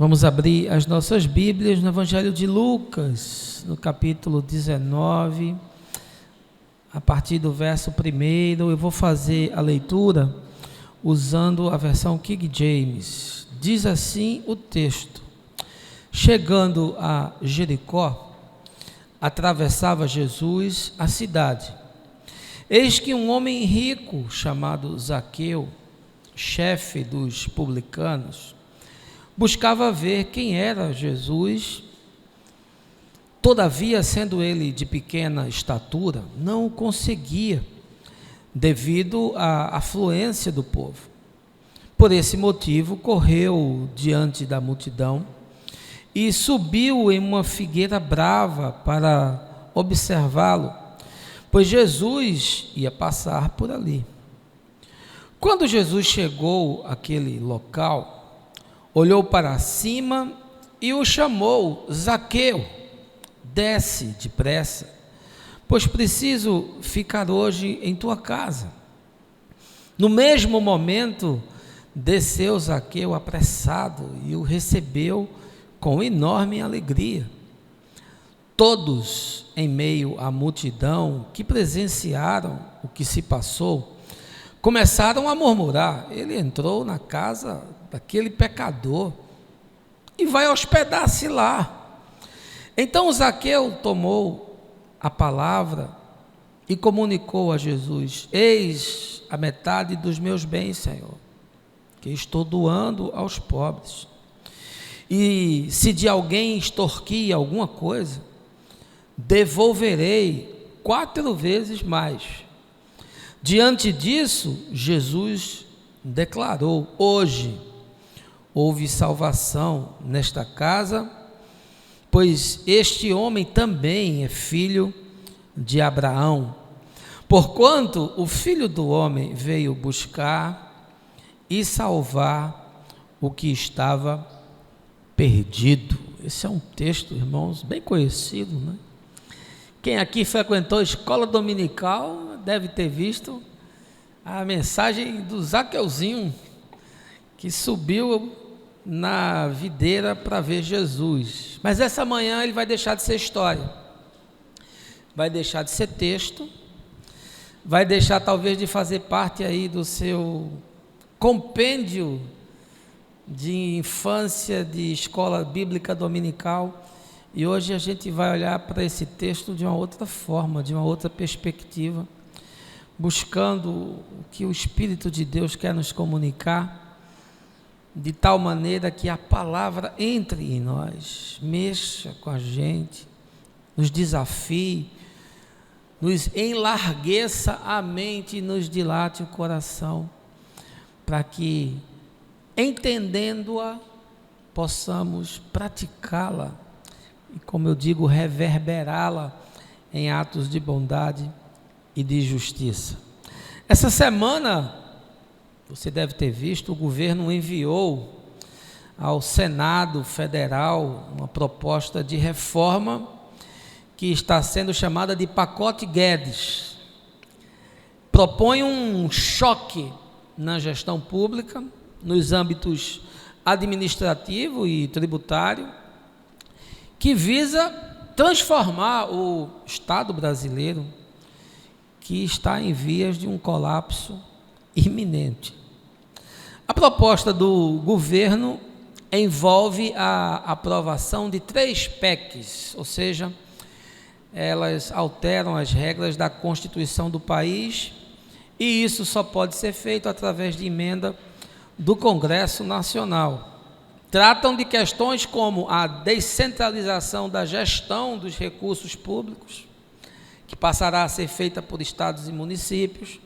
Vamos abrir as nossas Bíblias no Evangelho de Lucas, no capítulo 19, a partir do verso 1. Eu vou fazer a leitura usando a versão King James. Diz assim o texto: chegando a Jericó, atravessava Jesus a cidade. Eis que um homem rico, chamado Zaqueu, chefe dos publicanos, buscava ver quem era Jesus. Todavia, sendo ele de pequena estatura, não o conseguia, devido à afluência do povo. Por esse motivo, correu diante da multidão e subiu em uma figueira brava para observá-lo, pois Jesus ia passar por ali. Quando Jesus chegou àquele local, olhou para cima e o chamou: Zaqueu, desce depressa, pois preciso ficar hoje em tua casa. No mesmo momento, desceu Zaqueu apressado e o recebeu com enorme alegria. Todos, em meio à multidão que presenciaram o que se passou, começaram a murmurar: ele entrou na casa daquele pecador e vai hospedar-se lá. Então Zaqueu tomou a palavra e comunicou a Jesus: eis a metade dos meus bens, Senhor, que estou doando aos pobres. E se de alguém extorquir alguma coisa, devolverei 4 vezes mais. Diante disso, Jesus declarou: hoje houve salvação nesta casa, pois este homem também é filho de Abraão, porquanto o Filho do Homem veio buscar e salvar o que estava perdido. Esse é um texto, irmãos, bem conhecido, né? Quem aqui frequentou a escola dominical deve ter visto a mensagem do Zaqueuzinho, que subiu na videira para ver Jesus. Mas essa manhã ele vai deixar de ser história, vai deixar de ser texto, vai deixar talvez de fazer parte aí do seu compêndio de infância de escola bíblica dominical, e hoje a gente vai olhar para esse texto de uma outra forma, de uma outra perspectiva, buscando o que o Espírito de Deus quer nos comunicar, de tal maneira que a palavra entre em nós, mexa com a gente, nos desafie, nos enlargueça a mente e nos dilate o coração, para que, entendendo-a, possamos praticá-la e, como eu digo, reverberá-la em atos de bondade e de justiça. Essa semana, você deve ter visto, o governo enviou ao Senado Federal uma proposta de reforma que está sendo chamada de Pacote Guedes. Propõe um choque na gestão pública, nos âmbitos administrativo e tributário, que visa transformar o Estado brasileiro, que está em vias de um colapso iminente. A proposta do governo envolve a aprovação de 3 PECs, ou seja, elas alteram as regras da Constituição do país, e isso só pode ser feito através de emenda do Congresso Nacional. Tratam de questões como a descentralização da gestão dos recursos públicos, que passará a ser feita por estados e municípios,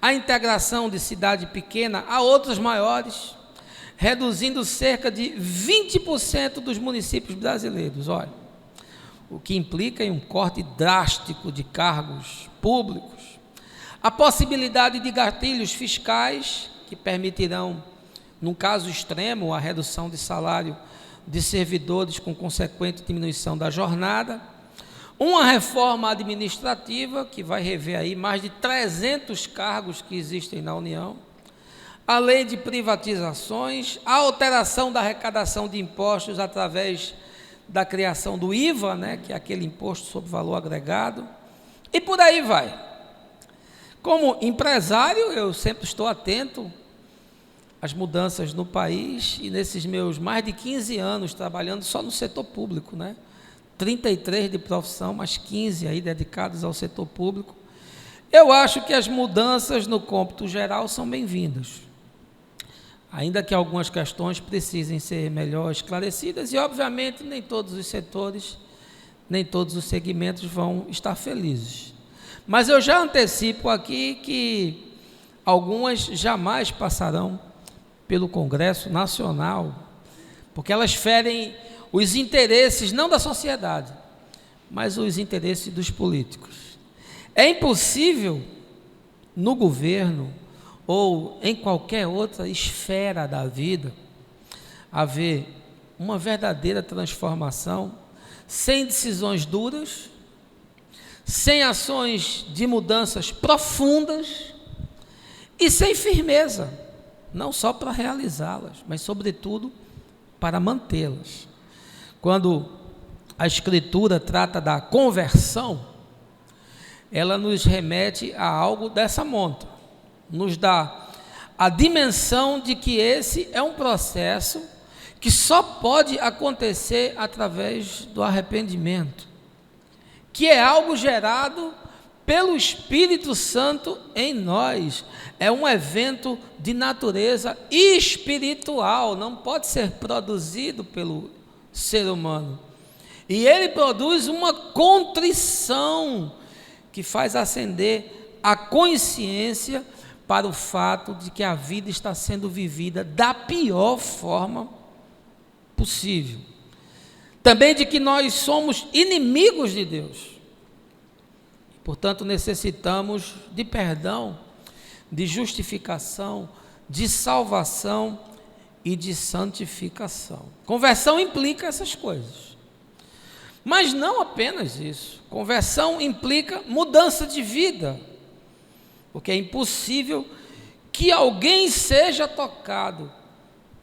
a integração de cidade pequena a outras maiores, reduzindo cerca de 20% dos municípios brasileiros, olha, o que implica em um corte drástico de cargos públicos, a possibilidade de gatilhos fiscais que permitirão, num caso extremo, a redução de salário de servidores com consequente diminuição da jornada, uma reforma administrativa que vai rever aí mais de 300 cargos que existem na União, a lei de privatizações, a alteração da arrecadação de impostos através da criação do IVA, né, que é aquele imposto sobre valor agregado, e por aí vai. Como empresário, eu sempre estou atento às mudanças no país, e nesses meus mais de 15 anos trabalhando só no setor público, né, 33 de profissão, mas 15 aí dedicados ao setor público, eu acho que as mudanças no cômputo geral são bem-vindas, ainda que algumas questões precisem ser melhor esclarecidas, e obviamente nem todos os setores, nem todos os segmentos vão estar felizes. Mas eu já antecipo aqui que algumas jamais passarão pelo Congresso Nacional, porque elas ferem os interesses não da sociedade, mas os interesses dos políticos. É impossível no governo ou em qualquer outra esfera da vida haver uma verdadeira transformação sem decisões duras, sem ações de mudanças profundas e sem firmeza, não só para realizá-las, mas sobretudo para mantê-las. Quando a Escritura trata da conversão, ela nos remete a algo dessa monta, nos dá a dimensão de que esse é um processo que só pode acontecer através do arrependimento, que é algo gerado pelo Espírito Santo em nós, é um evento de natureza espiritual, não pode ser produzido pelo ser humano, e ele produz uma contrição que faz acender a consciência para o fato de que a vida está sendo vivida da pior forma possível. Também de que nós somos inimigos de Deus. Portanto, necessitamos de perdão, de justificação, de salvação e de santificação. Conversão implica essas coisas. Mas não apenas isso. Conversão implica mudança de vida, porque é impossível que alguém seja tocado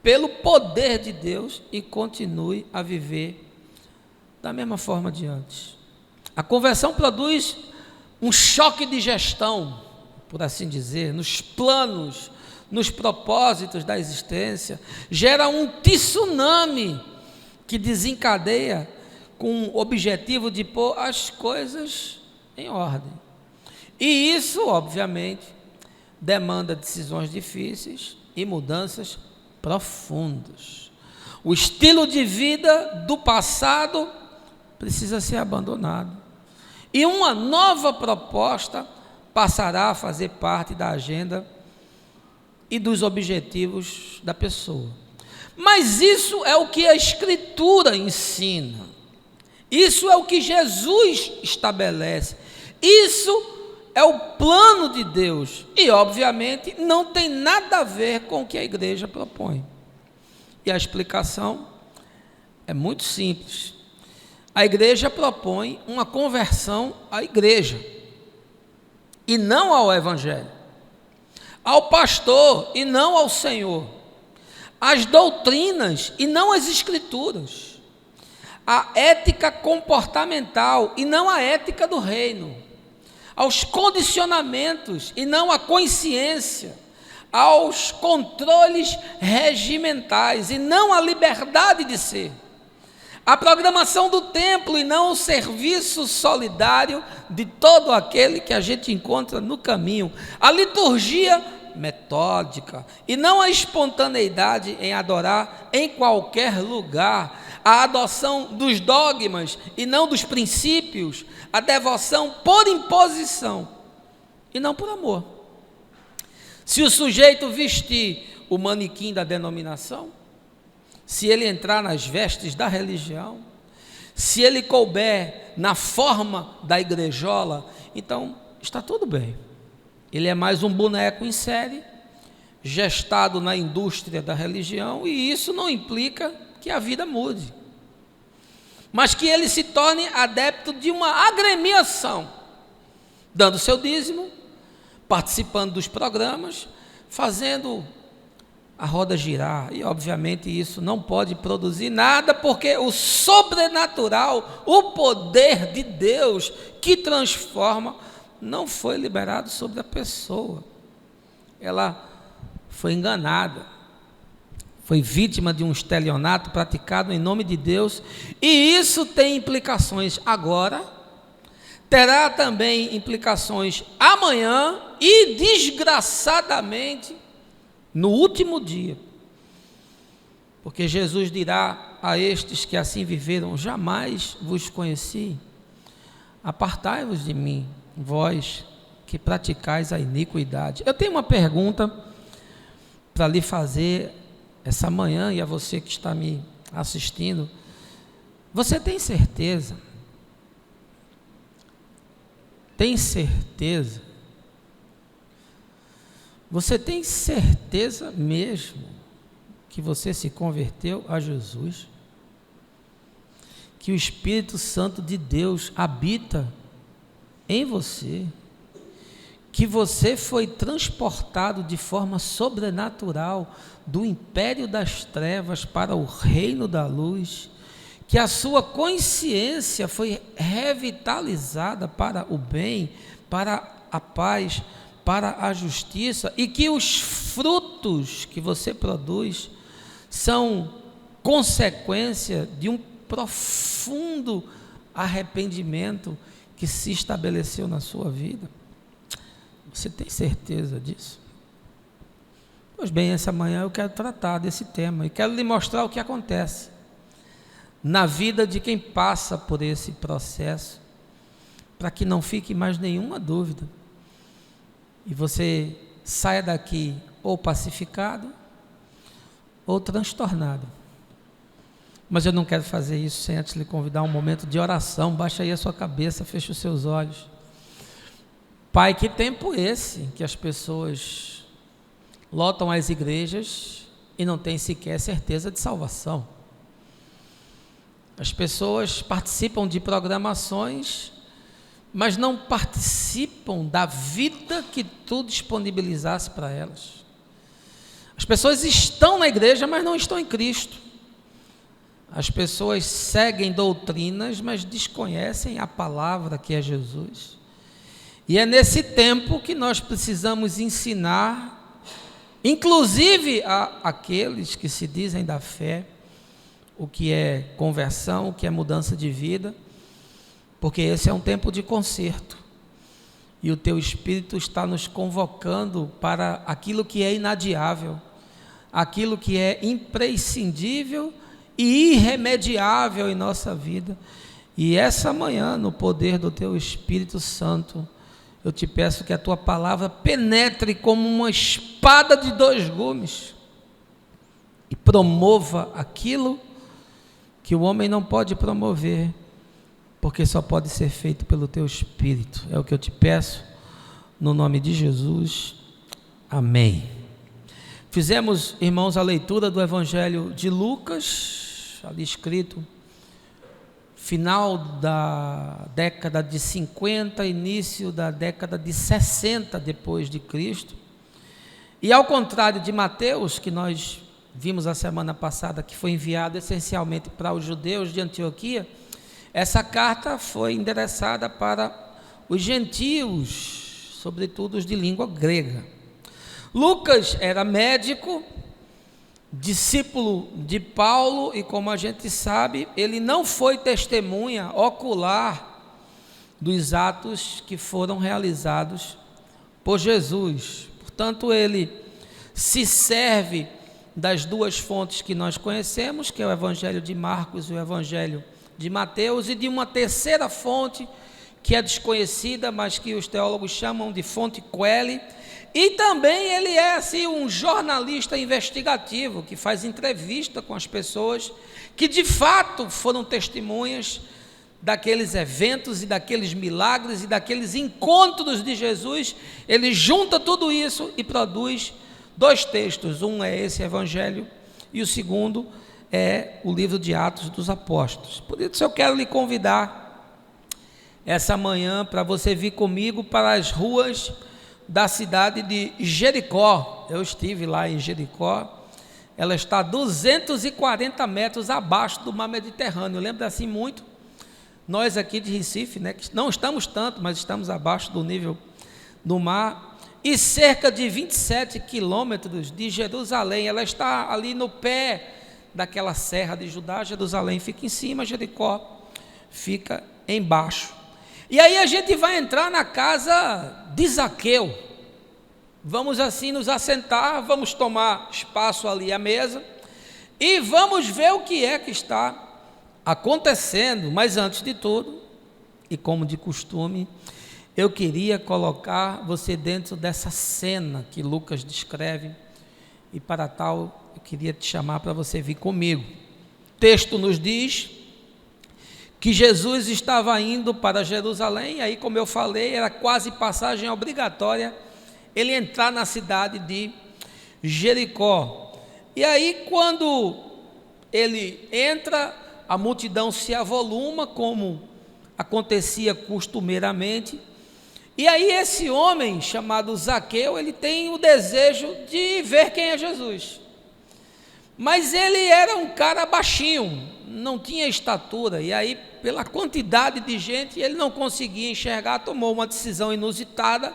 pelo poder de Deus e continue a viver da mesma forma de antes. A conversão produz um choque de gestão, por assim dizer, nos planos, nos propósitos da existência, gera um tsunami que desencadeia com o objetivo de pôr as coisas em ordem. E isso, obviamente, demanda decisões difíceis e mudanças profundas. O estilo de vida do passado precisa ser abandonado. E uma nova proposta passará a fazer parte da agenda e dos objetivos da pessoa. Mas isso é o que a Escritura ensina. Isso é o que Jesus estabelece. Isso é o plano de Deus. E, obviamente, não tem nada a ver com o que a igreja propõe. E a explicação é muito simples. A igreja propõe uma conversão à igreja, e não ao evangelho, ao pastor e não ao Senhor, às doutrinas e não às escrituras, a ética comportamental e não a ética do reino, aos condicionamentos e não à consciência, aos controles regimentais e não à liberdade de ser, a programação do templo e não o serviço solidário de todo aquele que a gente encontra no caminho, a liturgia metódica e não a espontaneidade em adorar em qualquer lugar, a adoção dos dogmas e não dos princípios, a devoção por imposição e não por amor. Se o sujeito vestir o manequim da denominação, se ele entrar nas vestes da religião, se ele couber na forma da igrejola, então está tudo bem. Ele é mais um boneco em série, gestado na indústria da religião, e isso não implica que a vida mude, mas que ele se torne adepto de uma agremiação, dando seu dízimo, participando dos programas, fazendo a roda girar, e obviamente isso não pode produzir nada, porque o sobrenatural, o poder de Deus que transforma, não foi liberado sobre a pessoa. Ela foi enganada, foi vítima de um estelionato praticado em nome de Deus, e isso tem implicações agora, terá também implicações amanhã e, desgraçadamente, no último dia. Porque Jesus dirá a estes que assim viveram: jamais vos conheci, apartai-vos de mim, vós que praticais a iniquidade. Eu tenho uma pergunta para lhe fazer essa manhã, e a você que está me assistindo: você tem certeza? Tem certeza? Você tem certeza mesmo que você se converteu a Jesus? Que o Espírito Santo de Deus habita em você? Que você foi transportado de forma sobrenatural do império das trevas para o reino da luz? Que a sua consciência foi revitalizada para o bem, para a paz, para a justiça, e que os frutos que você produz são consequência de um profundo arrependimento que se estabeleceu na sua vida? Você tem certeza disso? Pois bem, essa manhã eu quero tratar desse tema e quero lhe mostrar o que acontece na vida de quem passa por esse processo, para que não fique mais nenhuma dúvida e você saia daqui ou pacificado ou transtornado. Mas eu não quero fazer isso sem antes lhe convidar a um momento de oração. Baixa aí a sua cabeça, feche os seus olhos. Pai, que tempo esse em que as pessoas lotam as igrejas e não têm sequer certeza de salvação? As pessoas participam de programações, mas não participam da vida que tu disponibilizasse para elas. As pessoas estão na igreja, mas não estão em Cristo. As pessoas seguem doutrinas, mas desconhecem a palavra que é Jesus. E é nesse tempo que nós precisamos ensinar, inclusive aqueles que se dizem da fé, o que é conversão, o que é mudança de vida, porque esse é um tempo de conserto, e o teu Espírito está nos convocando para aquilo que é inadiável, aquilo que é imprescindível e irremediável em nossa vida. E essa manhã, no poder do teu Espírito Santo, eu te peço que a tua palavra penetre como uma espada de dois gumes e promova aquilo que o homem não pode promover, porque só pode ser feito pelo teu Espírito. É o que eu te peço, no nome de Jesus, amém. Fizemos, irmãos, a leitura do Evangelho de Lucas, ali escrito, final da década de 50, início da década de 60 depois de Cristo, e ao contrário de Mateus, que nós vimos a semana passada, que foi enviado essencialmente para os judeus de Antioquia, essa carta foi endereçada para os gentios, sobretudo os de língua grega. Lucas era médico, discípulo de Paulo, e como a gente sabe, ele não foi testemunha ocular dos atos que foram realizados por Jesus. Portanto, ele se serve das duas fontes que nós conhecemos, que é o Evangelho de Marcos e o Evangelho de Mateus, e de uma terceira fonte que é desconhecida, mas que os teólogos chamam de fonte Quelli. E também ele é assim um jornalista investigativo que faz entrevista com as pessoas que de fato foram testemunhas daqueles eventos e daqueles milagres e daqueles encontros de Jesus. Ele junta tudo isso e produz dois textos. Um é esse Evangelho e o segundo é o livro de Atos dos Apóstolos. Por isso eu quero lhe convidar essa manhã para você vir comigo para as ruas da cidade de Jericó. Eu estive lá em Jericó ela está 240 metros abaixo do mar Mediterrâneo. Lembra assim muito? Nós aqui de Recife, né, que não estamos tanto, mas estamos abaixo do nível do mar. E cerca de 27 quilômetros de Jerusalém. Ela está ali no pé daquela serra de Judá. Jerusalém fica em cima, Jericó fica embaixo. E aí a gente vai entrar na casa de Zaqueu. Vamos assim nos assentar, vamos tomar espaço ali à mesa e vamos ver o que é que está acontecendo. Mas antes de tudo, e como de costume, eu queria colocar você dentro dessa cena que Lucas descreve, e para tal eu queria te chamar para você vir comigo. O texto nos diz que Jesus estava indo para Jerusalém, e aí, como eu falei, era quase passagem obrigatória ele entrar na cidade de Jericó. E aí, quando ele entra, a multidão se avoluma, como acontecia costumeiramente. E aí esse homem chamado Zaqueu, ele tem o desejo de ver quem é Jesus. Mas ele era um cara baixinho, não tinha estatura, e aí pela quantidade de gente ele não conseguia enxergar, tomou uma decisão inusitada,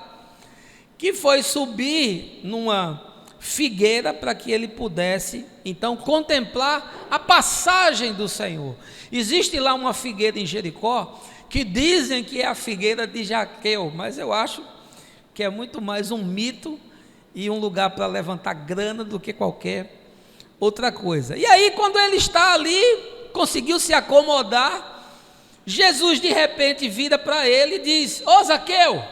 que foi subir numa figueira para que ele pudesse então contemplar a passagem do Senhor. Existe lá uma figueira em Jericó, que dizem que é a figueira de Zaqueu, mas eu acho que é muito mais um mito e um lugar para levantar grana do que qualquer outra coisa. E aí, quando ele está ali, conseguiu se acomodar, Jesus de repente vira para ele e diz: ô Zaqueu,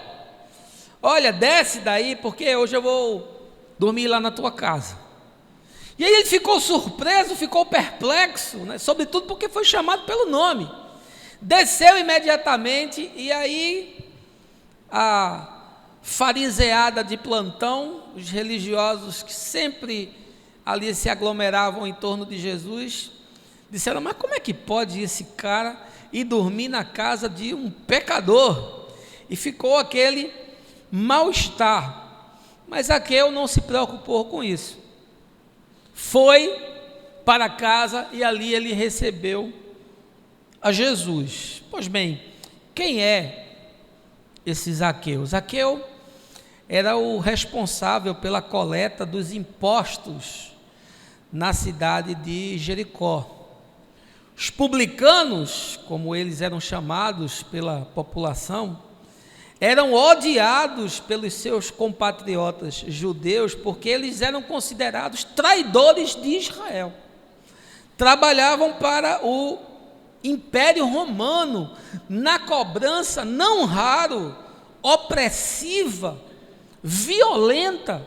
olha, desce daí, porque hoje eu vou dormir lá na tua casa. E aí ele ficou surpreso, ficou perplexo, né? Sobretudo porque foi chamado pelo nome. Desceu imediatamente, e aí a fariseada de plantão, os religiosos que sempre ali se aglomeravam em torno de Jesus, disseram: mas como é que pode esse cara ir dormir na casa de um pecador? E ficou aquele mal-estar. Mas Zaqueu não se preocupou com isso. Foi para casa e ali ele recebeu a Jesus. Pois bem, quem é esse Zaqueu? Zaqueu era o responsável pela coleta dos impostos na cidade de Jericó. Os publicanos, como eles eram chamados pela população, eram odiados pelos seus compatriotas judeus, porque eles eram considerados traidores de Israel. Trabalhavam para o Império Romano, na cobrança não raro, opressiva, violenta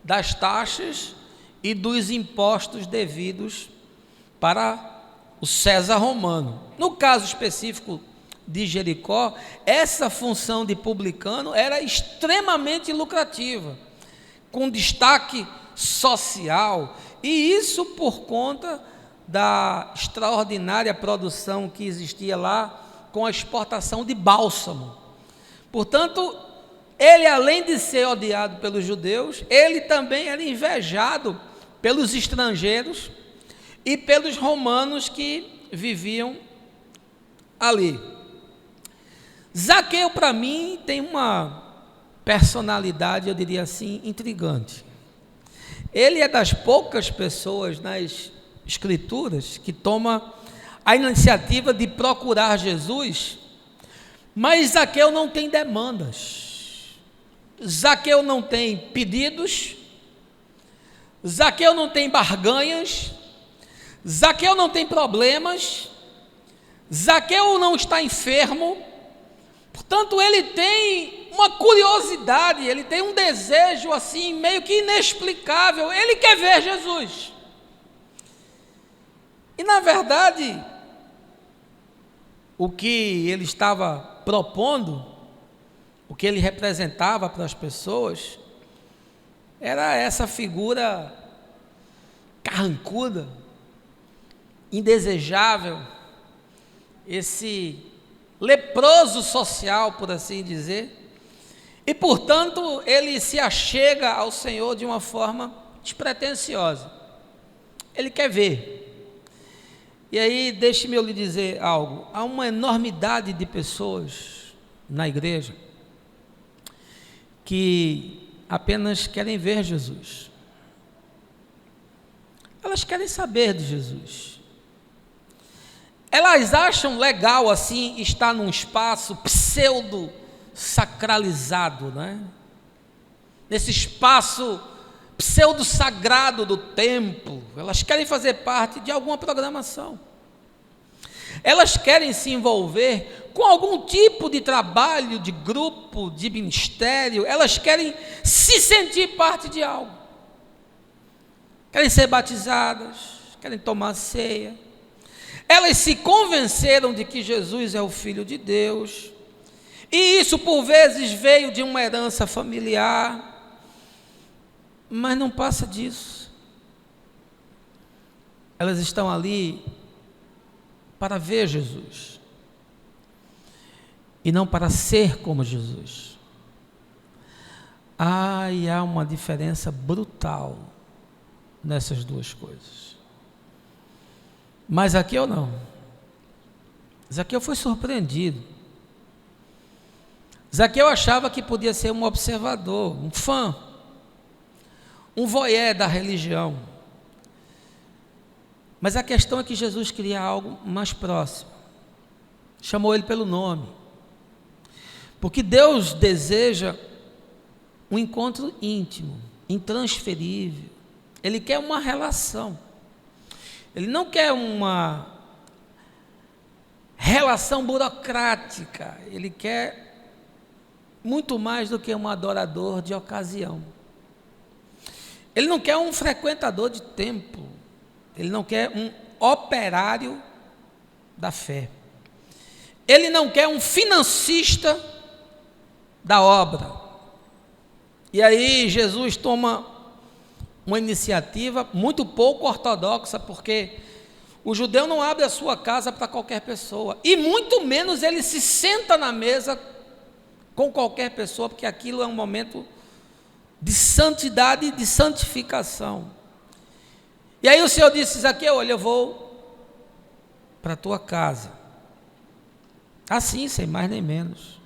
das taxas e dos impostos devidos para o César romano. No caso específico de Jericó, essa função de publicano era extremamente lucrativa, com destaque social, e isso por conta da extraordinária produção que existia lá com a exportação de bálsamo. Portanto, ele, além de ser odiado pelos judeus, ele também era invejado pelos estrangeiros e pelos romanos que viviam ali. Zaqueu, para mim, tem uma personalidade, eu diria assim, intrigante. Ele é das poucas pessoas nas Escrituras que toma a iniciativa de procurar Jesus, mas Zaqueu não tem demandas, Zaqueu não tem pedidos, Zaqueu não tem barganhas, Zaqueu não tem problemas, Zaqueu não está enfermo. Portanto, ele tem uma curiosidade, ele tem um desejo assim, meio que inexplicável, ele quer ver Jesus. E na verdade, o que ele estava propondo, o que ele representava para as pessoas, era essa figura carrancuda, indesejável, esse leproso social, por assim dizer, e portanto ele se achega ao Senhor de uma forma despretensiosa. Ele quer ver. E aí, deixe-me eu lhe dizer algo. Há uma enormidade de pessoas na igreja que apenas querem ver Jesus. Elas querem saber de Jesus. Elas acham legal assim estar num espaço pseudo sacralizado, né? Nesse espaço pseudo sagrado do templo. Elas querem fazer parte de alguma programação. Elas querem se envolver com algum tipo de trabalho, de grupo, de ministério. Elas querem se sentir parte de algo. Querem ser batizadas, querem tomar ceia. Elas se convenceram de que Jesus é o Filho de Deus. E isso por vezes veio de uma herança familiar. Mas não passa disso. Elas estão ali para ver Jesus e não para ser como Jesus. E há uma diferença brutal nessas duas coisas. Mas Zaqueu não. Zaqueu foi surpreendido. Zaqueu achava que podia ser um observador, um fã, um voyeur da religião. Mas a questão é que Jesus queria algo mais próximo. Chamou ele pelo nome. Porque Deus deseja um encontro íntimo, intransferível. Ele quer uma relação. Ele não quer uma relação burocrática. Ele quer muito mais do que um adorador de ocasião. Ele não quer um frequentador de templo. Ele não quer um operário da fé. Ele não quer um financista da obra. E aí Jesus toma uma iniciativa muito pouco ortodoxa, porque o judeu não abre a sua casa para qualquer pessoa, e muito menos ele se senta na mesa com qualquer pessoa, porque aquilo é um momento de santidade e de santificação. E aí o Senhor disse: Zaqueu, olha, eu vou para a tua casa, assim, sem mais nem menos,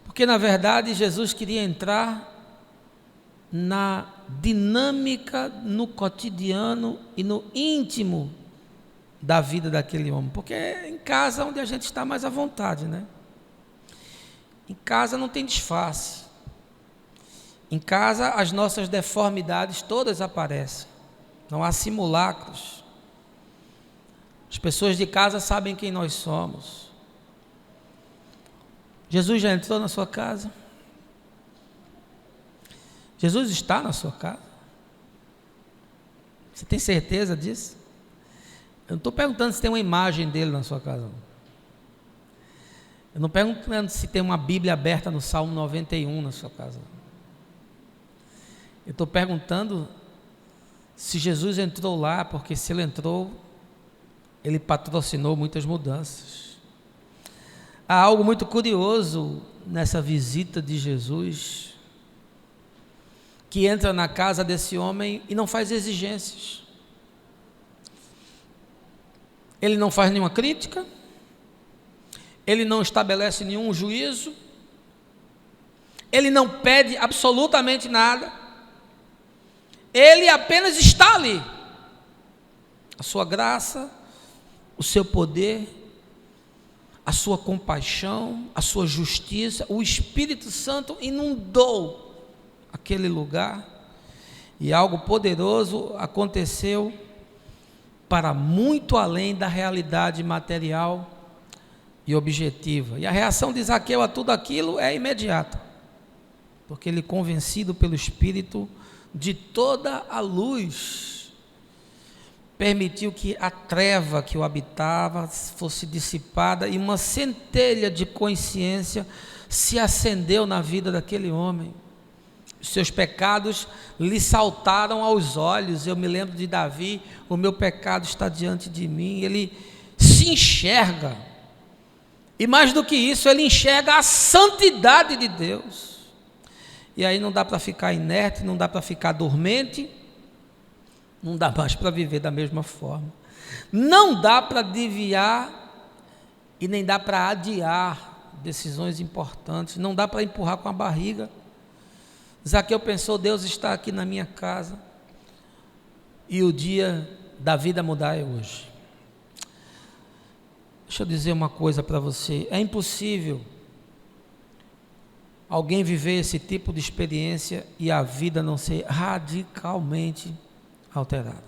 porque na verdade Jesus queria entrar na dinâmica, no cotidiano e no íntimo da vida daquele homem, porque é em casa onde a gente está mais à vontade, né? Em casa não tem disfarce. Em casa as nossas deformidades todas aparecem. Não há simulacros. As pessoas de casa sabem quem nós somos. Jesus já entrou na sua casa? Jesus está na sua casa? Você tem certeza disso? Eu não estou perguntando se tem uma imagem dele na sua casa. Eu não perguntando se tem uma Bíblia aberta no Salmo 91 na sua casa. Eu estou perguntando se Jesus entrou lá, porque se ele entrou, ele patrocinou muitas mudanças. Há algo muito curioso nessa visita de Jesus, que entra na casa desse homem e não faz exigências. Ele não faz nenhuma crítica, ele não estabelece nenhum juízo, ele não pede absolutamente nada, ele apenas está ali. A sua graça, o seu poder, a sua compaixão, a sua justiça, o Espírito Santo inundou aquele lugar, e algo poderoso aconteceu para muito além da realidade material e objetiva. E a reação de Zaqueu a tudo aquilo é imediata, porque ele, convencido pelo Espírito de toda a luz, permitiu que a treva que o habitava fosse dissipada, e uma centelha de consciência se acendeu na vida daquele homem. Os seus pecados lhe saltaram aos olhos. Eu me lembro de Davi: o meu pecado está diante de mim. Ele se enxerga, e mais do que isso, ele enxerga a santidade de Deus. E aí não dá para ficar inerte, não dá para ficar dormente, Não dá mais para viver da mesma forma. Não dá para desviar e nem dá para adiar decisões importantes. Não dá para empurrar com a barriga. Zaqueu pensou: Deus está aqui na minha casa e o dia da vida mudar é hoje. Deixa eu dizer uma coisa para você: é impossível alguém viver esse tipo de experiência e a vida não ser radicalmente alterada.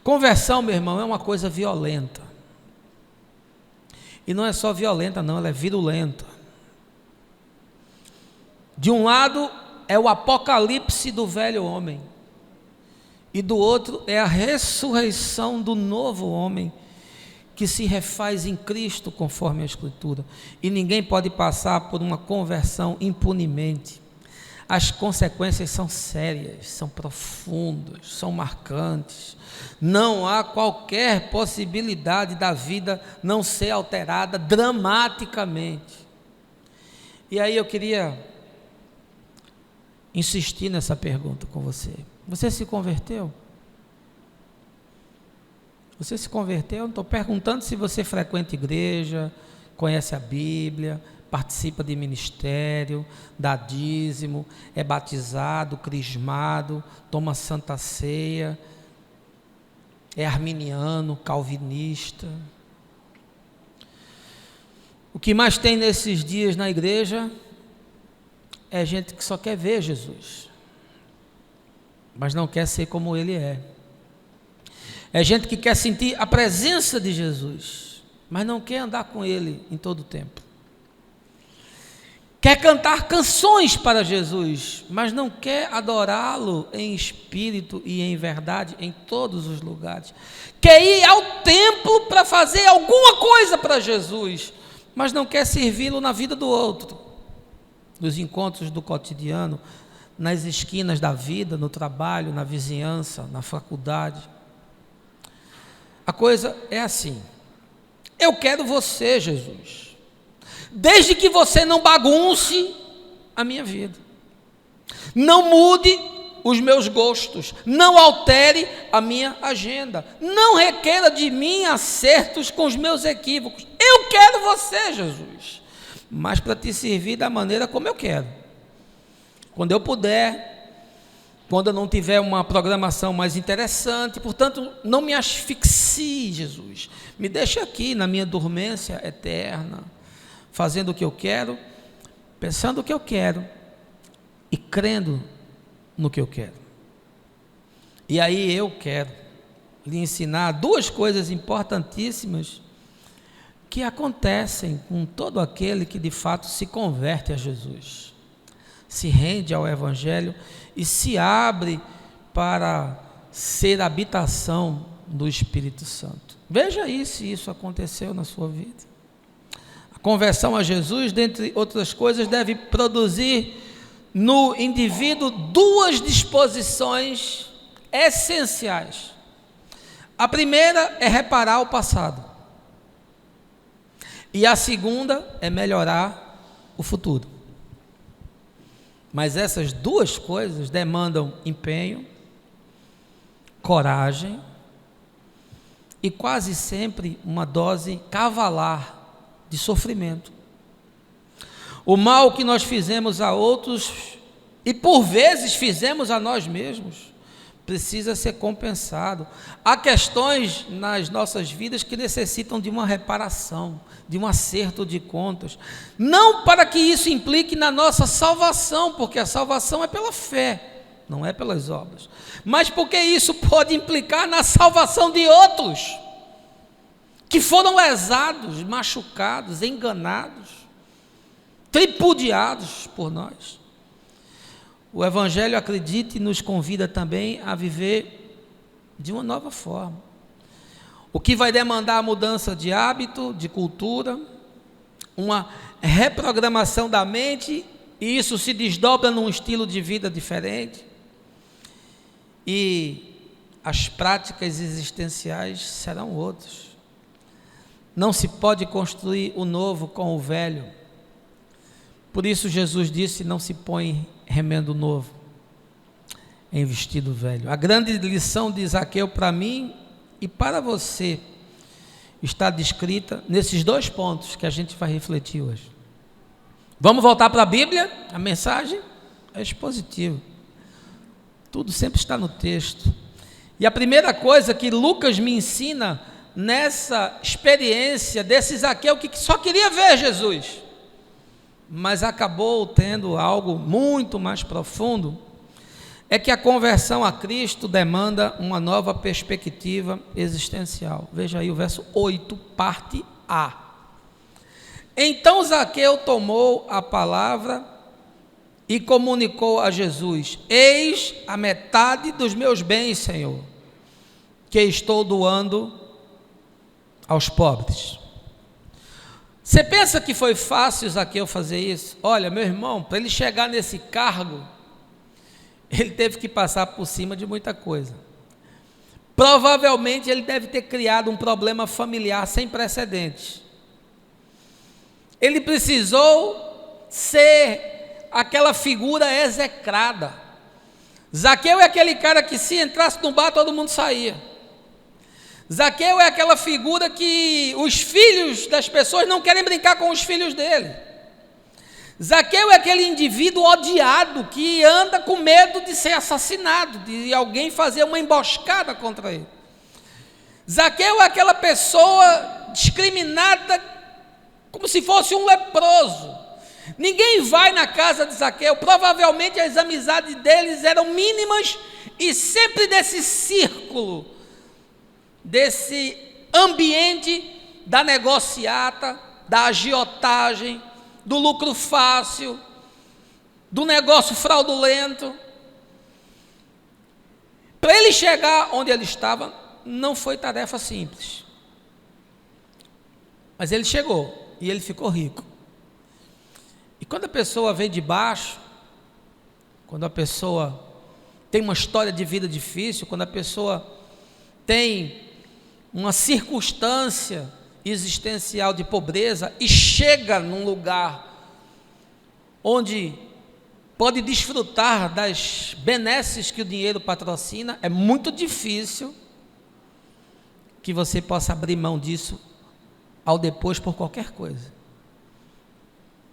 Conversão, meu irmão, é uma coisa violenta. E não é só violenta, não, ela é virulenta. De um lado é o apocalipse do velho homem, e do outro é a ressurreição do novo homem, que se refaz em Cristo conforme a Escritura. E ninguém pode passar por uma conversão impunemente. As consequências são sérias, são profundas, são marcantes. Não há qualquer possibilidade da vida não ser alterada dramaticamente. E aí eu queria insistir nessa pergunta com você. Você se converteu? Você se converteu? Eu não estou perguntando se você frequenta igreja, conhece a Bíblia, participa de ministério, dá dízimo, é batizado, crismado, toma santa ceia, é arminiano, calvinista. O que mais tem nesses dias na igreja é gente que só quer ver Jesus, mas não quer ser como Ele é. É gente que quer sentir a presença de Jesus, mas não quer andar com Ele em todo o tempo. Quer cantar canções para Jesus, mas não quer adorá-lo em espírito e em verdade em todos os lugares. Quer ir ao templo para fazer alguma coisa para Jesus, mas não quer servi-lo na vida do outro, nos encontros do cotidiano, nas esquinas da vida, no trabalho, na vizinhança, na faculdade. A coisa é assim: eu quero você, Jesus, desde que você não bagunce a minha vida, não mude os meus gostos, não altere a minha agenda, não requeira de mim acertos com os meus equívocos. Eu quero você, Jesus, mas para te servir da maneira como eu quero, quando eu puder, quando eu não tiver uma programação mais interessante. Portanto, não me asfixie, Jesus, me deixe aqui na minha dormência eterna, fazendo o que eu quero, pensando o que eu quero e crendo no que eu quero. E aí eu quero lhe ensinar duas coisas importantíssimas que acontecem com todo aquele que de fato se converte a Jesus, se rende ao Evangelho e se abre para ser habitação do Espírito Santo. Veja aí se isso aconteceu na sua vida. A conversão a Jesus, dentre outras coisas, deve produzir no indivíduo duas disposições essenciais. A primeira é reparar o passado, e a segunda é melhorar o futuro. Mas essas duas coisas demandam empenho, coragem e quase sempre uma dose cavalar de sofrimento. O mal que nós fizemos a outros e por vezes fizemos a nós mesmos precisa ser compensado. Há questões nas nossas vidas que necessitam de uma reparação, de um acerto de contas, não para que isso implique na nossa salvação, porque a salvação é pela fé, não é pelas obras, mas porque isso pode implicar na salvação de outros, que foram lesados, machucados, enganados, tripudiados por nós. O Evangelho, acredite, nos convida também a viver de uma nova forma, o que vai demandar a mudança de hábito, de cultura, uma reprogramação da mente, e isso se desdobra num estilo de vida diferente, e as práticas existenciais serão outras. Não se pode construir o novo com o velho. Por isso Jesus disse: não se põe remendo novo em vestido velho. A grande lição de Zaqueu para mim e para você está descrita nesses dois pontos que a gente vai refletir hoje. Vamos voltar para a Bíblia? A mensagem é expositiva. Tudo sempre está no texto. E a primeira coisa que Lucas me ensina nessa experiência desse Zaqueu que só queria ver Jesus, mas acabou tendo algo muito mais profundo, é que a conversão a Cristo demanda uma nova perspectiva existencial. Veja aí o verso 8, parte A. Então Zaqueu tomou a palavra e comunicou a Jesus: eis a metade dos meus bens, Senhor, que estou doando aos pobres. Você pensa que foi fácil Zaqueu fazer isso? Olha, meu irmão, para ele chegar nesse cargo, ele teve que passar por cima de muita coisa. Provavelmente ele deve ter criado um problema familiar sem precedentes. Ele precisou ser aquela figura execrada. Zaqueu é aquele cara que se entrasse no bar todo mundo saía. Zaqueu é aquela figura que os filhos das pessoas não querem brincar com os filhos dele. Zaqueu é aquele indivíduo odiado que anda com medo de ser assassinado, de alguém fazer uma emboscada contra ele. Zaqueu é aquela pessoa discriminada como se fosse um leproso. Ninguém vai na casa de Zaqueu, provavelmente as amizades deles eram mínimas e sempre desse círculo, desse ambiente da negociata, da agiotagem, do lucro fácil, do negócio fraudulento. Para ele chegar onde ele estava, não foi tarefa simples. Mas ele chegou e ele ficou rico. E quando a pessoa vem de baixo, quando a pessoa tem uma história de vida difícil, quando a pessoa tem uma circunstância existencial de pobreza e chega num lugar onde pode desfrutar das benesses que o dinheiro patrocina, é muito difícil que você possa abrir mão disso ao depois por qualquer coisa.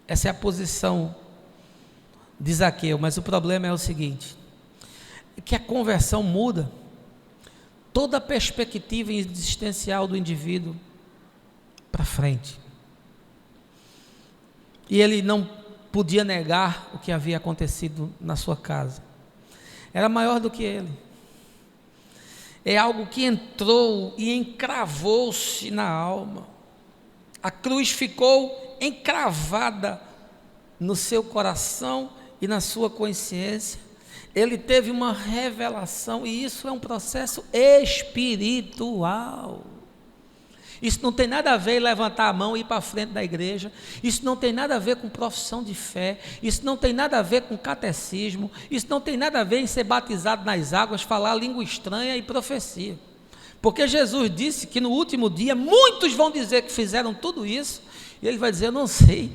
Essa é a posição de Zaqueu, mas o problema é o seguinte, é que a conversão muda toda a perspectiva existencial do indivíduo para frente. E ele não podia negar o que havia acontecido na sua casa. Era maior do que ele. É algo que entrou e encravou-se na alma. A cruz ficou encravada no seu coração e na sua consciência. Ele teve uma revelação, e isso é um processo espiritual. Isso não tem nada a ver em levantar a mão e ir para frente da igreja. Isso não tem nada a ver com profissão de fé. Isso não tem nada a ver com catecismo. Isso não tem nada a ver em ser batizado nas águas, falar língua estranha e profecia. Porque Jesus disse que no último dia muitos vão dizer que fizeram tudo isso, e ele vai dizer: eu não sei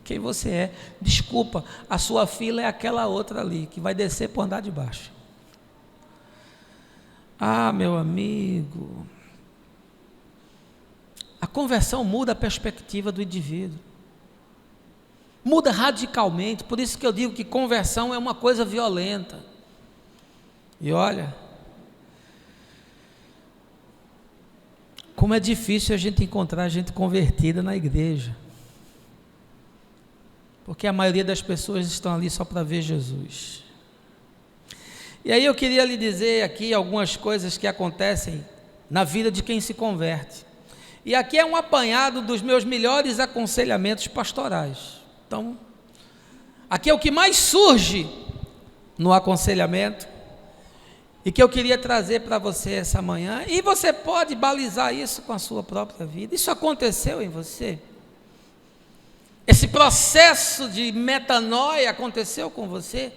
quem você é, desculpa, a sua fila é aquela outra ali, que vai descer por andar de baixo. Ah, meu amigo, a conversão muda a perspectiva do indivíduo, muda radicalmente. Por isso que eu digo que conversão é uma coisa violenta. E olha, como é difícil a gente encontrar gente convertida na igreja, porque a maioria das pessoas estão ali só para ver Jesus. E aí eu queria lhe dizer aqui algumas coisas que acontecem na vida de quem se converte. E aqui é um apanhado dos meus melhores aconselhamentos pastorais. Então, aqui é o que mais surge no aconselhamento e que eu queria trazer para você essa manhã. E você pode balizar isso com a sua própria vida. Isso aconteceu em você? Esse processo de metanoia aconteceu com você?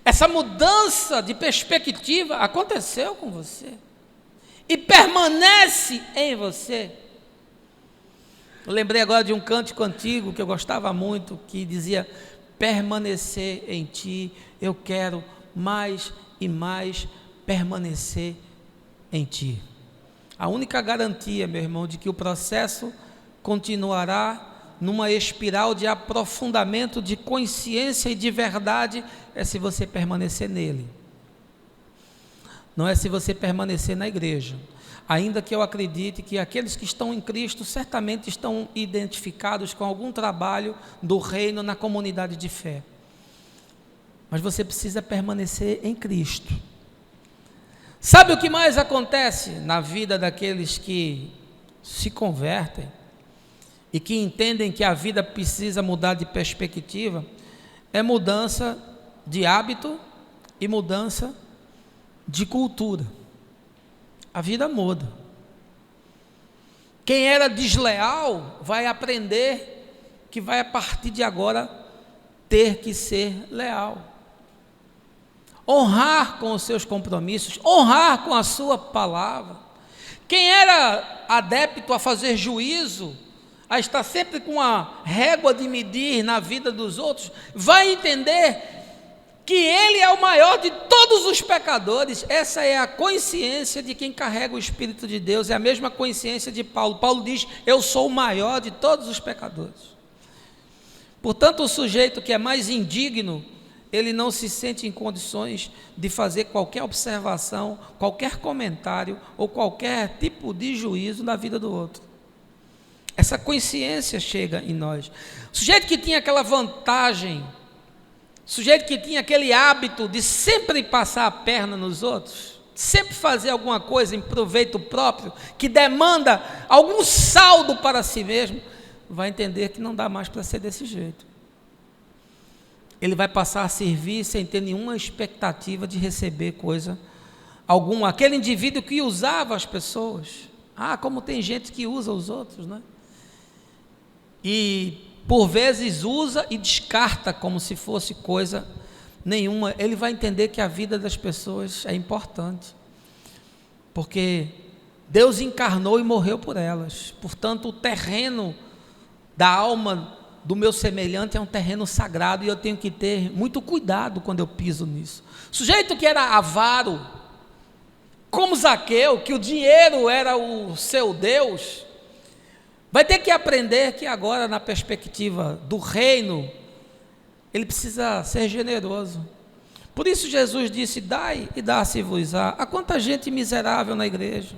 Essa mudança de perspectiva aconteceu com você? E permanece em você? Eu lembrei agora de um cântico antigo que eu gostava muito, que dizia: permanecer em ti, eu quero mais e mais permanecer em ti. A única garantia, meu irmão, de que o processo continuará numa espiral de aprofundamento de consciência e de verdade é se você permanecer nele. Não é se você permanecer na igreja. Ainda que eu acredite que aqueles que estão em Cristo certamente estão identificados com algum trabalho do reino na comunidade de fé. Mas você precisa permanecer em Cristo. Sabe o que mais acontece na vida daqueles que se convertem e que entendem que a vida precisa mudar de perspectiva? É mudança de hábito e mudança de cultura. A vida muda. Quem era desleal vai aprender que vai a partir de agora ter que ser leal. Honrar com os seus compromissos, honrar com a sua palavra. Quem era adepto a fazer juízo, a estar sempre com a régua de medir na vida dos outros, vai entender que ele é o maior de todos os pecadores. Essa é a consciência de quem carrega o Espírito de Deus, é a mesma consciência de Paulo. Paulo diz: eu sou o maior de todos os pecadores. Portanto, o sujeito que é mais indigno, ele não se sente em condições de fazer qualquer observação, qualquer comentário ou qualquer tipo de juízo na vida do outro. Essa consciência chega em nós. O sujeito que tinha aquela vantagem, sujeito que tinha aquele hábito de sempre passar a perna nos outros, sempre fazer alguma coisa em proveito próprio, que demanda algum saldo para si mesmo, vai entender que não dá mais para ser desse jeito. Ele vai passar a servir sem ter nenhuma expectativa de receber coisa alguma. Aquele indivíduo que usava as pessoas. Como tem gente que usa os outros, né? E por vezes usa e descarta como se fosse coisa nenhuma. Ele vai entender que a vida das pessoas é importante, porque Deus encarnou e morreu por elas. Portanto, o terreno da alma do meu semelhante é um terreno sagrado, e eu tenho que ter muito cuidado quando eu piso nisso. Sujeito que era avaro, como Zaqueu, que o dinheiro era o seu Deus, vai ter que aprender que agora, na perspectiva do reino, ele precisa ser generoso. Por isso Jesus disse: dai e dá-se-vos-á. Há quanta gente miserável na igreja,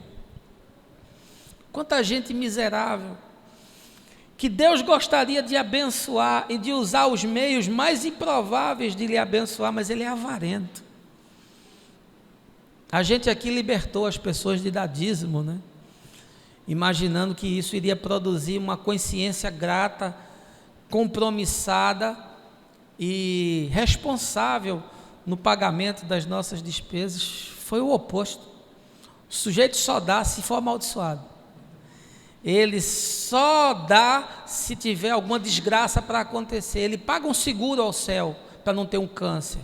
quanta gente miserável, que Deus gostaria de abençoar e de usar os meios mais improváveis de lhe abençoar, mas ele é avarento. A gente aqui libertou as pessoas de dar dízimo, né? Imaginando que isso iria produzir uma consciência grata, compromissada e responsável no pagamento das nossas despesas. Foi o oposto. O sujeito só dá se for amaldiçoado. Ele só dá se tiver alguma desgraça para acontecer. Ele paga um seguro ao céu para não ter um câncer.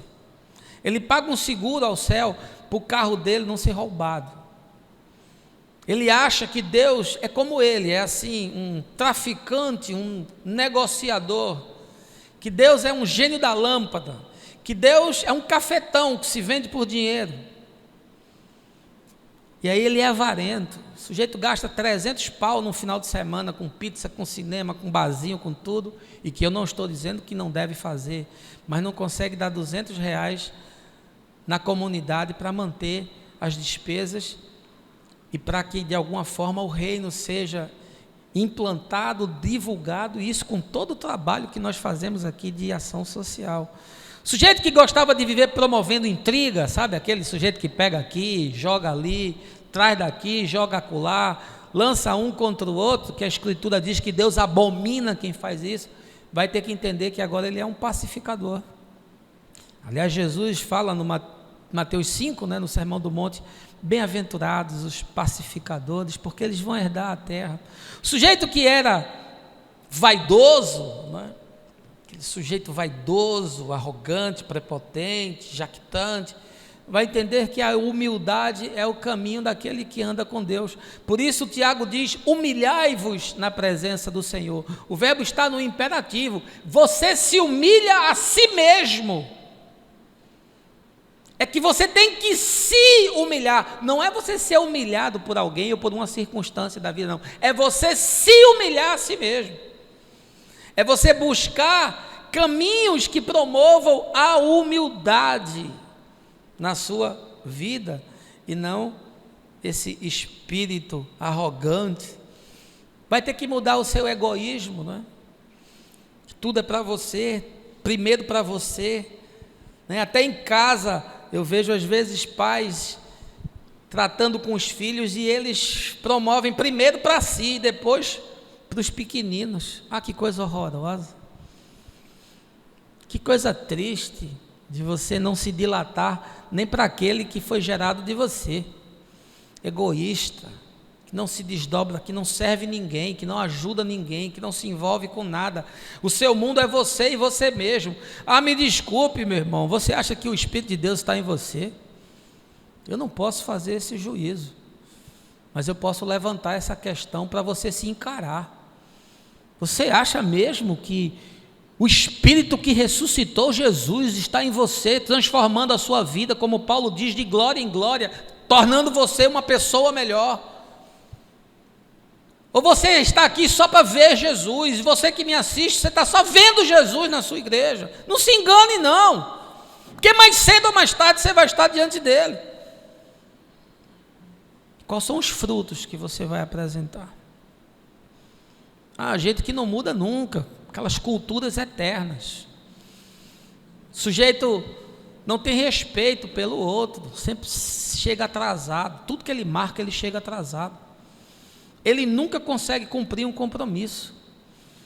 Ele paga um seguro ao céu para o carro dele não ser roubado. Ele acha que Deus é como ele, é assim, um traficante, um negociador, que Deus é um gênio da lâmpada, que Deus é um cafetão que se vende por dinheiro. E aí ele é avarento. O sujeito gasta 300 pau no final de semana com pizza, com cinema, com barzinho, com tudo, e que eu não estou dizendo que não deve fazer, mas não consegue dar 200 reais na comunidade para manter as despesas e para que de alguma forma o reino seja implantado, divulgado, e isso com todo o trabalho que nós fazemos aqui de ação social. Sujeito que gostava de viver promovendo intriga, sabe, aquele sujeito que pega aqui, joga ali, traz daqui, joga acolá, lança um contra o outro, que a Escritura diz que Deus abomina quem faz isso, vai ter que entender que agora ele é um pacificador. Aliás, Jesus fala no Mateus 5, né, no Sermão do Monte: bem-aventurados os pacificadores, porque eles vão herdar a terra. O sujeito que era vaidoso, né, aquele sujeito vaidoso, arrogante, prepotente, jactante, vai entender que a humildade é o caminho daquele que anda com Deus. Por isso Tiago diz: humilhai-vos na presença do Senhor. O verbo está no imperativo. Você se humilha a si mesmo. É que você tem que se humilhar. Não é você ser humilhado por alguém ou por uma circunstância da vida, não. É você se humilhar a si mesmo. É você buscar caminhos que promovam a humildade na sua vida e não esse espírito arrogante. Vai ter que mudar o seu egoísmo, não é? Tudo é para você, primeiro para você, né? Até em casa eu vejo às vezes pais tratando com os filhos e eles promovem primeiro para si e depois para os pequeninos. Ah, que coisa horrorosa, que coisa triste de você não se dilatar nem para aquele que foi gerado de você. Egoísta, que não se desdobra, que não serve ninguém, que não ajuda ninguém, que não se envolve com nada. O seu mundo é você e você mesmo. Ah, me desculpe, meu irmão, você acha que o Espírito de Deus está em você? Eu não posso fazer esse juízo, mas eu posso levantar essa questão para você se encarar. Você acha mesmo que o Espírito que ressuscitou Jesus está em você, transformando a sua vida, como Paulo diz, de glória em glória, tornando você uma pessoa melhor? Ou você está aqui só para ver Jesus? Você que me assiste, você está só vendo Jesus na sua igreja? Não se engane não, porque mais cedo ou mais tarde você vai estar diante dele. Quais são os frutos que você vai apresentar? Ah, gente que não muda nunca, aquelas culturas eternas. O sujeito não tem respeito pelo outro, sempre chega atrasado, tudo que ele marca ele chega atrasado. Ele nunca consegue cumprir um compromisso.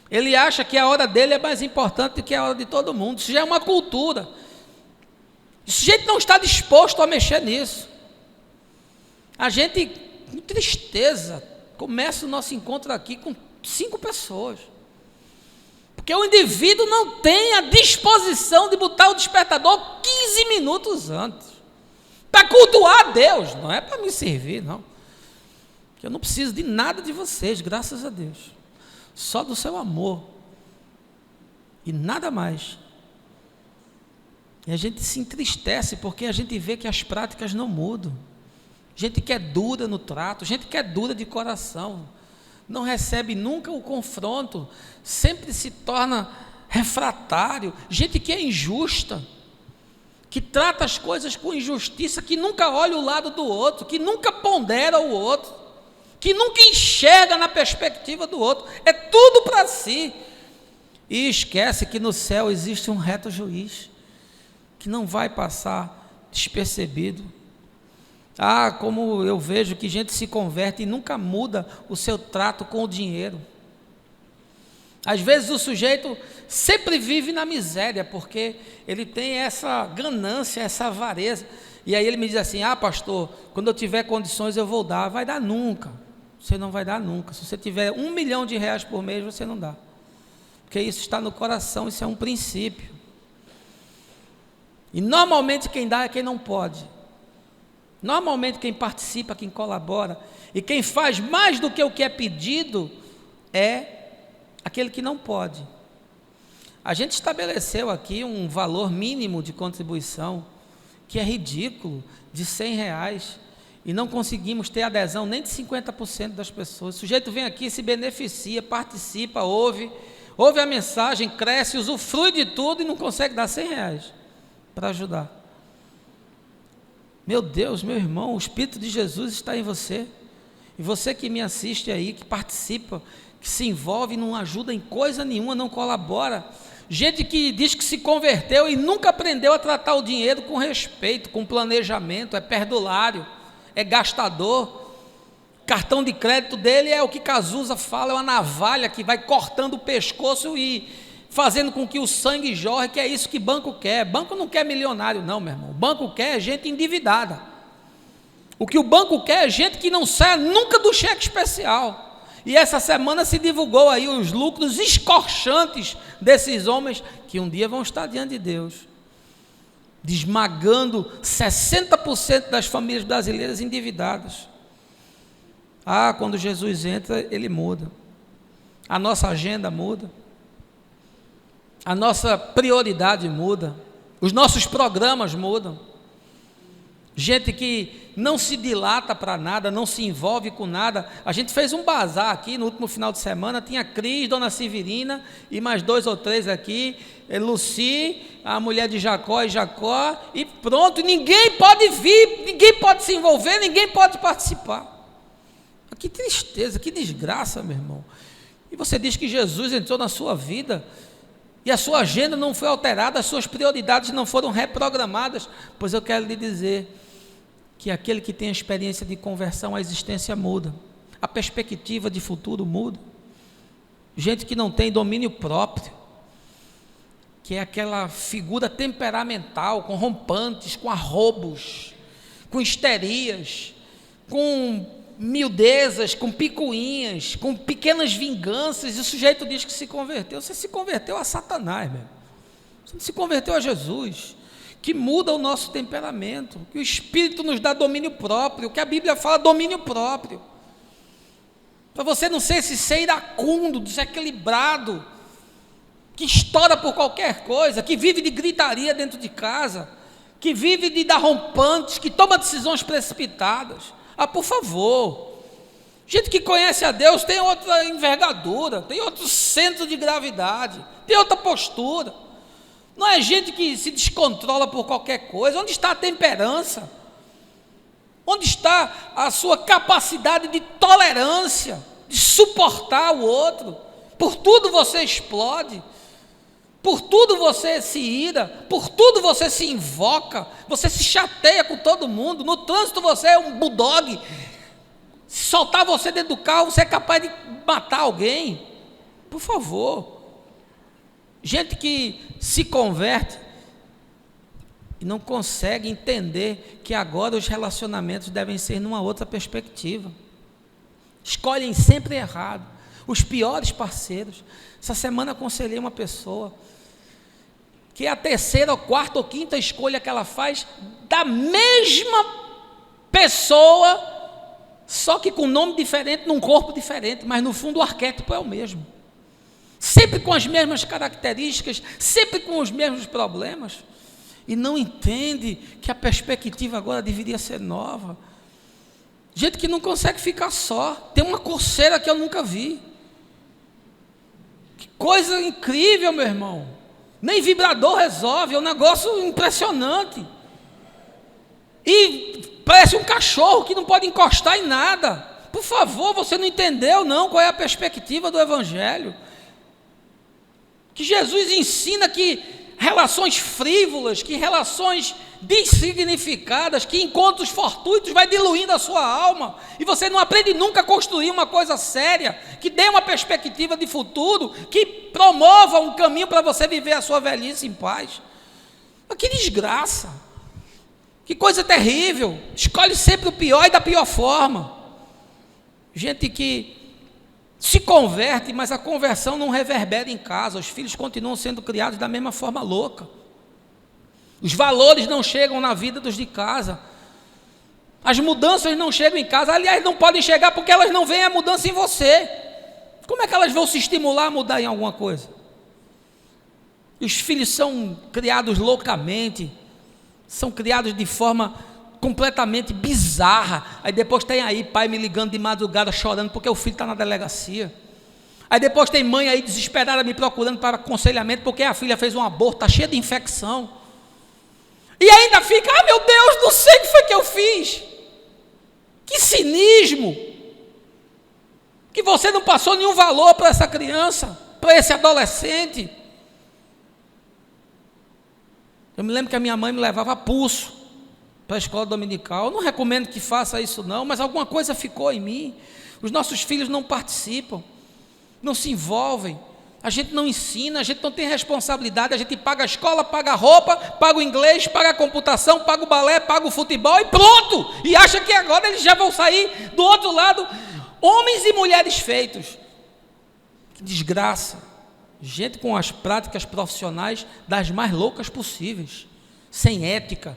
Ele acha que a hora dele é mais importante do que a hora de todo mundo. Isso já é uma cultura. O sujeito não está disposto a mexer nisso. A gente, com tristeza, começa o nosso encontro aqui com 5 pessoas. Porque o indivíduo não tem a disposição de botar o despertador 15 minutos antes. Para cultuar a Deus, não é para me servir, não. Eu não preciso de nada de vocês, graças a Deus. Só do seu amor. E nada mais. E a gente se entristece porque a gente vê que as práticas não mudam. Gente que é dura no trato, gente que é dura de coração, não recebe nunca o confronto, sempre se torna refratário. Gente que é injusta, que trata as coisas com injustiça, que nunca olha o lado do outro, que nunca pondera o outro, que nunca enxerga na perspectiva do outro, é tudo para si, e esquece que no céu existe um reto juiz, que não vai passar despercebido. Ah, como eu vejo que gente se converte e nunca muda o seu trato com o dinheiro. Às vezes o sujeito sempre vive na miséria, porque ele tem essa ganância, essa avareza, e aí ele me diz assim: ah, pastor, quando eu tiver condições eu vou dar. Vai dar nunca. Você não vai dar nunca. Se você tiver R$1 milhão por mês, você não dá. Porque isso está no coração, isso é um princípio. E normalmente quem dá é quem não pode. Normalmente quem participa, quem colabora, e quem faz mais do que o que é pedido, é aquele que não pode. A gente estabeleceu aqui um valor mínimo de contribuição, que é ridículo, de R$100, e não conseguimos ter adesão nem de 50% das pessoas. O sujeito vem aqui, se beneficia, participa, ouve a mensagem, cresce, usufrui de tudo e não consegue dar R$100 para ajudar. Meu Deus, meu irmão, o Espírito de Jesus está em você, e você que me assiste aí, que participa, que se envolve, não ajuda em coisa nenhuma, não colabora, gente que diz que se converteu e nunca aprendeu a tratar o dinheiro com respeito, com planejamento, é perdulário, é gastador. Cartão de crédito dele é o que Cazuza fala, é uma navalha que vai cortando o pescoço e fazendo com que o sangue jorre, que é isso que banco quer. Banco não quer milionário não, meu irmão. O banco quer gente endividada. O que o banco quer é gente que não saia nunca do cheque especial. E essa semana se divulgou aí os lucros escorchantes desses homens que um dia vão estar diante de Deus, esmagando 60% das famílias brasileiras endividadas. Ah, quando Jesus entra, ele muda. A nossa agenda muda. A nossa prioridade muda. Os nossos programas mudam. gente que não se dilata para nada, não se envolve com nada. A gente fez um bazar aqui no último final de semana, tinha Cris, Dona Severina e mais 2 ou 3 aqui, Luci, a mulher de Jacó e Jacó, e pronto, ninguém pode vir, ninguém pode se envolver, ninguém pode participar. Que tristeza, que desgraça, meu irmão. E você diz que Jesus entrou na sua vida e a sua agenda não foi alterada, as suas prioridades não foram reprogramadas. Pois eu quero lhe dizer que aquele que tem a experiência de conversão, a existência muda, a perspectiva de futuro muda. Gente que não tem domínio próprio, que é aquela figura temperamental, com rompantes, com arrobos, com histerias, com miudezas, com picuinhas, com pequenas vinganças, e o sujeito diz que se converteu. Você se converteu a Satanás, meu. Você não se converteu a Jesus, que muda o nosso temperamento, que o Espírito nos dá domínio próprio, que a Bíblia fala domínio próprio, para você não ser esse ser iracundo, desequilibrado, que estoura por qualquer coisa, que vive de gritaria dentro de casa, que vive de dar rompantes, que toma decisões precipitadas. Por favor, gente que conhece a Deus tem outra envergadura, tem outro centro de gravidade, tem outra postura, não é gente que se descontrola por qualquer coisa. Onde está a temperança? Onde está a sua capacidade de tolerância, de suportar o outro? Por tudo você explode, por tudo você se ira, por tudo você se invoca, você se chateia com todo mundo. No trânsito você é um bulldog, se soltar você dentro do carro, você é capaz de matar alguém. Por favor, gente que se converte e não consegue entender que agora os relacionamentos devem ser numa outra perspectiva, escolhem sempre errado, os piores parceiros. Essa semana aconselhei uma pessoa que é a 3ª, ou 4ª ou 5ª escolha que ela faz da mesma pessoa, só que com nome diferente, num corpo diferente, mas no fundo o arquétipo é o mesmo, sempre com as mesmas características, sempre com os mesmos problemas, e não entende que a perspectiva agora deveria ser nova. Gente que não consegue ficar só, tem uma coceira que eu nunca vi. Que coisa incrível, meu irmão. Nem vibrador resolve, é um negócio impressionante. E parece um cachorro que não pode encostar em nada. Por favor, você não entendeu não qual é a perspectiva do Evangelho. Que Jesus ensina que relações frívolas, que relações dessignificadas, que encontros fortuitos vai diluindo a sua alma, e você não aprende nunca a construir uma coisa séria, que dê uma perspectiva de futuro, que promova um caminho para você viver a sua velhice em paz. Mas que desgraça, que coisa terrível, escolhe sempre o pior e da pior forma. Gente que se converte, mas a conversão não reverbera em casa, os filhos continuam sendo criados da mesma forma louca, os valores não chegam na vida dos de casa, as mudanças não chegam em casa. Aliás, não podem chegar porque elas não veem a mudança em você. Como é que elas vão se estimular a mudar em alguma coisa? E os filhos são criados loucamente, são criados de forma completamente bizarra. Aí depois tem aí pai me ligando de madrugada chorando porque o filho está na delegacia. Aí depois tem mãe aí desesperada me procurando para aconselhamento porque a filha fez um aborto, está cheia de infecção. E ainda fica, meu Deus, não sei o que foi que eu fiz. Que cinismo. Que você não passou nenhum valor para essa criança, para esse adolescente. Eu me lembro que a minha mãe me levava a pulso para a escola dominical. Eu não recomendo que faça isso não, mas alguma coisa ficou em mim. Os nossos filhos não participam, não se envolvem, a gente não ensina, a gente não tem responsabilidade, a gente paga a escola, paga a roupa, paga o inglês, paga a computação, paga o balé, paga o futebol e pronto, e acha que agora eles já vão sair do outro lado, homens e mulheres feitos. Que desgraça, gente com as práticas profissionais das mais loucas possíveis, sem ética,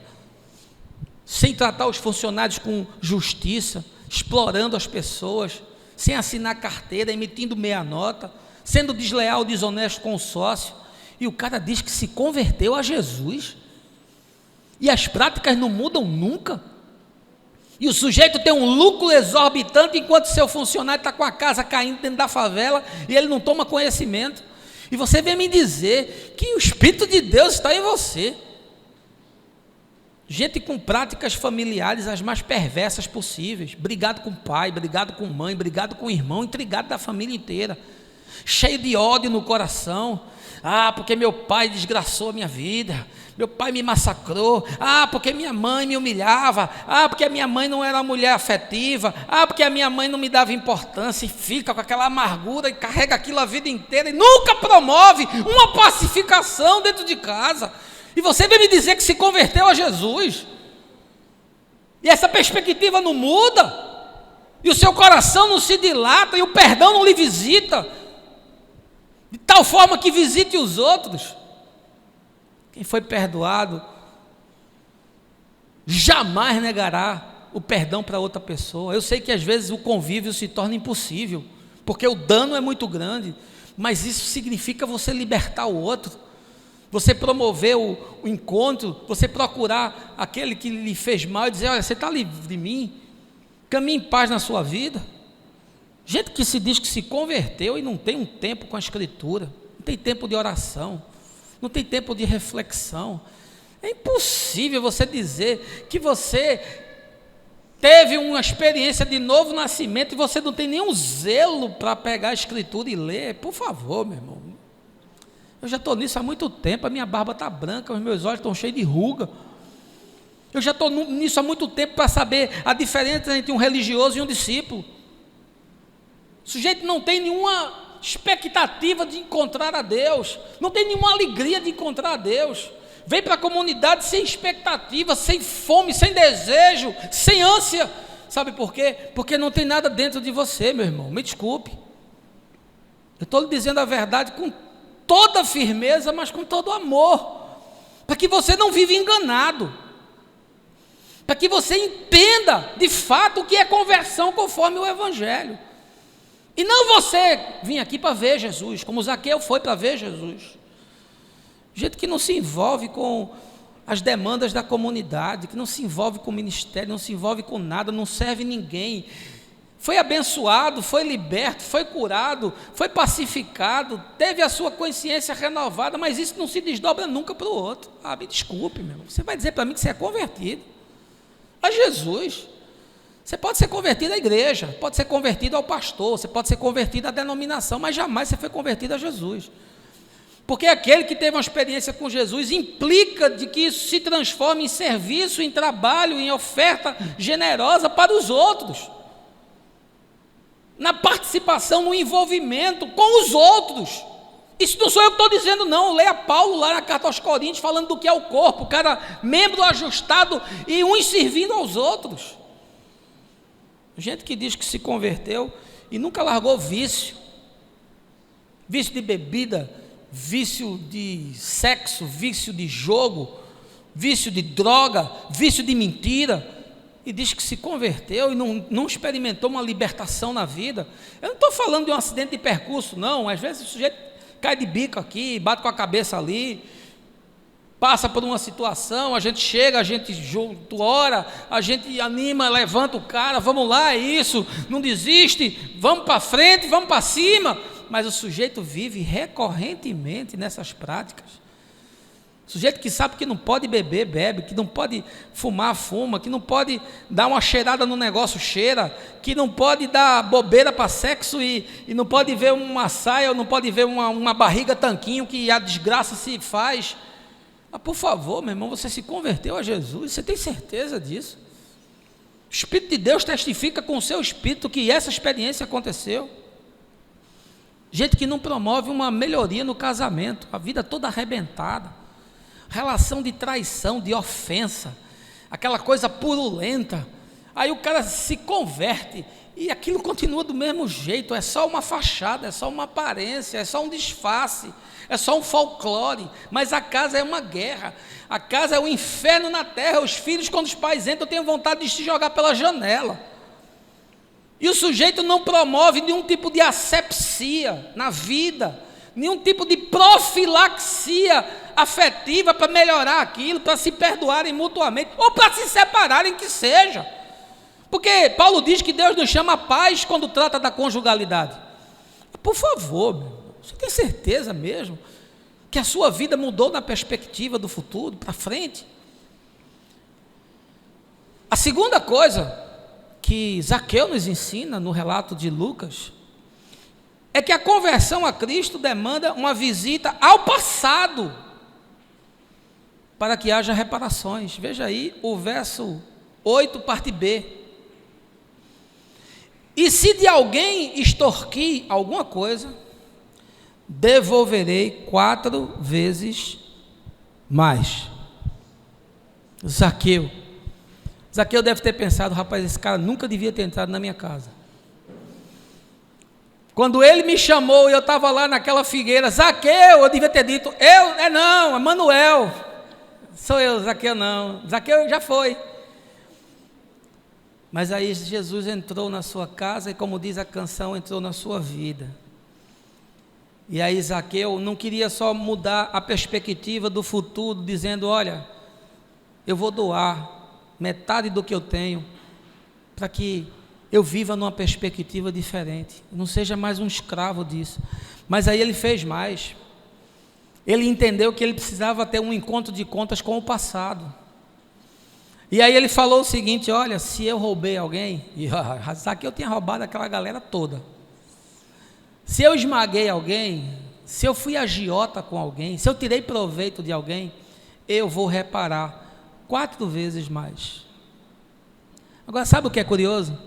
sem tratar os funcionários com justiça, explorando as pessoas, sem assinar carteira, emitindo meia nota, sendo desleal, desonesto com o sócio, e o cara diz que se converteu a Jesus. E as práticas não mudam nunca. E o sujeito tem um lucro exorbitante enquanto seu funcionário está com a casa caindo dentro da favela e ele não toma conhecimento. E você vem me dizer que o Espírito de Deus está em você. Gente com práticas familiares as mais perversas possíveis, brigado com o pai, brigado com mãe, brigado com o irmão, intrigado da família inteira, cheio de ódio no coração. Porque meu pai desgraçou a minha vida, meu pai me massacrou, porque minha mãe me humilhava, porque a minha mãe não era uma mulher afetiva, porque a minha mãe não me dava importância, e fica com aquela amargura e carrega aquilo a vida inteira e nunca promove uma pacificação dentro de casa. E você vem me dizer que se converteu a Jesus, e essa perspectiva não muda, e o seu coração não se dilata, e o perdão não lhe visita, de tal forma que visite os outros. Quem foi perdoado jamais negará o perdão para outra pessoa. Eu sei que às vezes o convívio se torna impossível, porque o dano é muito grande, mas isso significa você libertar o outro, você promover o encontro, você procurar aquele que lhe fez mal e dizer: olha, você está livre de mim, caminhe em paz na sua vida. Gente que se diz que se converteu e não tem um tempo com a Escritura, não tem tempo de oração, não tem tempo de reflexão. É impossível você dizer que você teve uma experiência de novo nascimento e você não tem nenhum zelo para pegar a Escritura e ler. Por favor, meu irmão. Eu já estou nisso há muito tempo, a minha barba está branca, os meus olhos estão cheios de ruga. Eu já estou nisso há muito tempo para saber a diferença entre um religioso e um discípulo. O sujeito não tem nenhuma expectativa de encontrar a Deus, não tem nenhuma alegria de encontrar a Deus. Vem para a comunidade sem expectativa, sem fome, sem desejo, sem ânsia. Sabe por quê? Porque não tem nada dentro de você, meu irmão. Me desculpe. Eu estou lhe dizendo a verdade com toda firmeza, mas com todo amor, para que você não viva enganado, para que você entenda de fato o que é conversão conforme o Evangelho. E não você vir aqui para ver Jesus, como Zaqueu foi para ver Jesus. Gente que não se envolve com as demandas da comunidade, que não se envolve com o ministério, não se envolve com nada, não serve ninguém. Foi abençoado, foi liberto, foi curado, foi pacificado, teve a sua consciência renovada, mas isso não se desdobra nunca para o outro. Me desculpe, meu irmão. Você vai dizer para mim que você é convertido a Jesus. Você pode ser convertido à igreja, pode ser convertido ao pastor, você pode ser convertido à denominação, mas jamais você foi convertido a Jesus. Porque aquele que teve uma experiência com Jesus implica de que isso se transforme em serviço, em trabalho, em oferta generosa para os outros, na participação, no envolvimento com os outros. Isso não sou eu que estou dizendo, não. Leia Paulo lá na carta aos Coríntios, falando do que é o corpo, cada membro ajustado e uns servindo aos outros. Gente que diz que se converteu e nunca largou vício de bebida, vício de sexo, vício de jogo, vício de droga, vício de mentira, e diz que se converteu e não experimentou uma libertação na vida. Eu não estou falando de um acidente de percurso, não. Às vezes o sujeito cai de bico aqui, bate com a cabeça ali, passa por uma situação, a gente chega, a gente junto, ora, a gente anima, levanta o cara, vamos lá, é isso, não desiste, vamos para frente, vamos para cima. Mas o sujeito vive recorrentemente nessas práticas. Sujeito que sabe que não pode beber, bebe, que não pode fumar, fuma, que não pode dar uma cheirada no negócio, cheira, que não pode dar bobeira para sexo e não pode ver uma saia, ou não pode ver uma barriga tanquinho que a desgraça se faz. Por favor, meu irmão, você se converteu a Jesus, você tem certeza disso? O Espírito de Deus testifica com o seu Espírito que essa experiência aconteceu. Gente que não promove uma melhoria no casamento, a vida toda arrebentada, relação de traição, de ofensa, aquela coisa purulenta. Aí o cara se converte e aquilo continua do mesmo jeito, é só uma fachada, é só uma aparência, é só um disfarce, é só um folclore, mas a casa é uma guerra, a casa é o inferno na terra. Os filhos, quando os pais entram, têm vontade de se jogar pela janela. E o sujeito não promove nenhum tipo de asepsia na vida, nenhum tipo de profilaxia afetiva para melhorar aquilo, para se perdoarem mutuamente, ou para se separarem, que seja. Porque Paulo diz que Deus nos chama a paz quando trata da conjugalidade. Por favor, meu irmão, você tem certeza mesmo que a sua vida mudou na perspectiva do futuro, para frente? A segunda coisa que Zaqueu nos ensina no relato de Lucas é que a conversão a Cristo demanda uma visita ao passado para que haja reparações. Veja aí o verso 8, parte B. E se de alguém extorquir alguma coisa, devolverei 4 vezes mais. Zaqueu deve ter pensado: rapaz, esse cara nunca devia ter entrado na minha casa. Quando ele me chamou e eu estava lá naquela figueira, Zaqueu, eu devia ter dito: não, é Manuel. Sou eu, Zaqueu não. Zaqueu já foi. Mas aí Jesus entrou na sua casa e, como diz a canção, entrou na sua vida. E aí Zaqueu não queria só mudar a perspectiva do futuro, dizendo: olha, eu vou doar metade do que eu tenho, para que eu viva numa perspectiva diferente, não seja mais um escravo disso. Mas aí ele fez mais. Ele entendeu que ele precisava ter um encontro de contas com o passado. E aí ele falou o seguinte: olha, se eu roubei alguém, e aqui eu tinha roubado aquela galera toda, se eu esmaguei alguém, se eu fui agiota com alguém, se eu tirei proveito de alguém, eu vou reparar 4 vezes mais. Agora, sabe o que é curioso?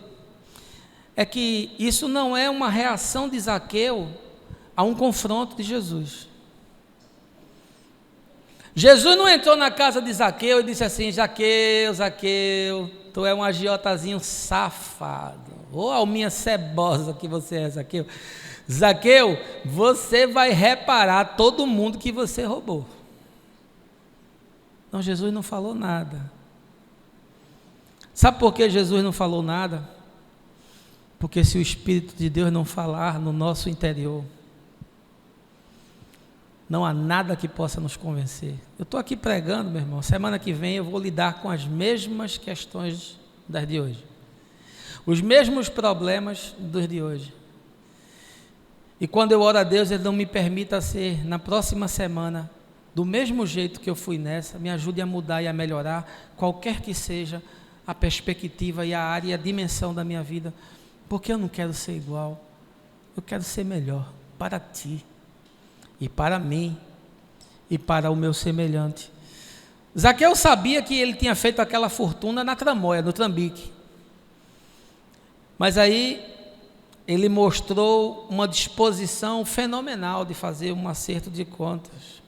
É que isso não é uma reação de Zaqueu a um confronto de Jesus. Jesus não entrou na casa de Zaqueu e disse assim: Zaqueu, tu é um agiotazinho safado, ou alminha cebosa que você é, Zaqueu. Zaqueu, você vai reparar todo mundo que você roubou. Não, Jesus não falou nada. Sabe por que Jesus não falou nada? Porque se o Espírito de Deus não falar no nosso interior, não há nada que possa nos convencer. Eu estou aqui pregando, meu irmão, semana que vem eu vou lidar com as mesmas questões das de hoje, os mesmos problemas dos de hoje. E quando eu oro a Deus, Ele não me permita ser, na próxima semana, do mesmo jeito que eu fui nessa, me ajude a mudar e a melhorar, qualquer que seja a perspectiva e a área e a dimensão da minha vida, porque eu não quero ser igual, eu quero ser melhor para Ti, e para mim, e para o meu semelhante. Zaqueu sabia que ele tinha feito aquela fortuna na tramóia, no trambique, mas aí ele mostrou uma disposição fenomenal de fazer um acerto de contas.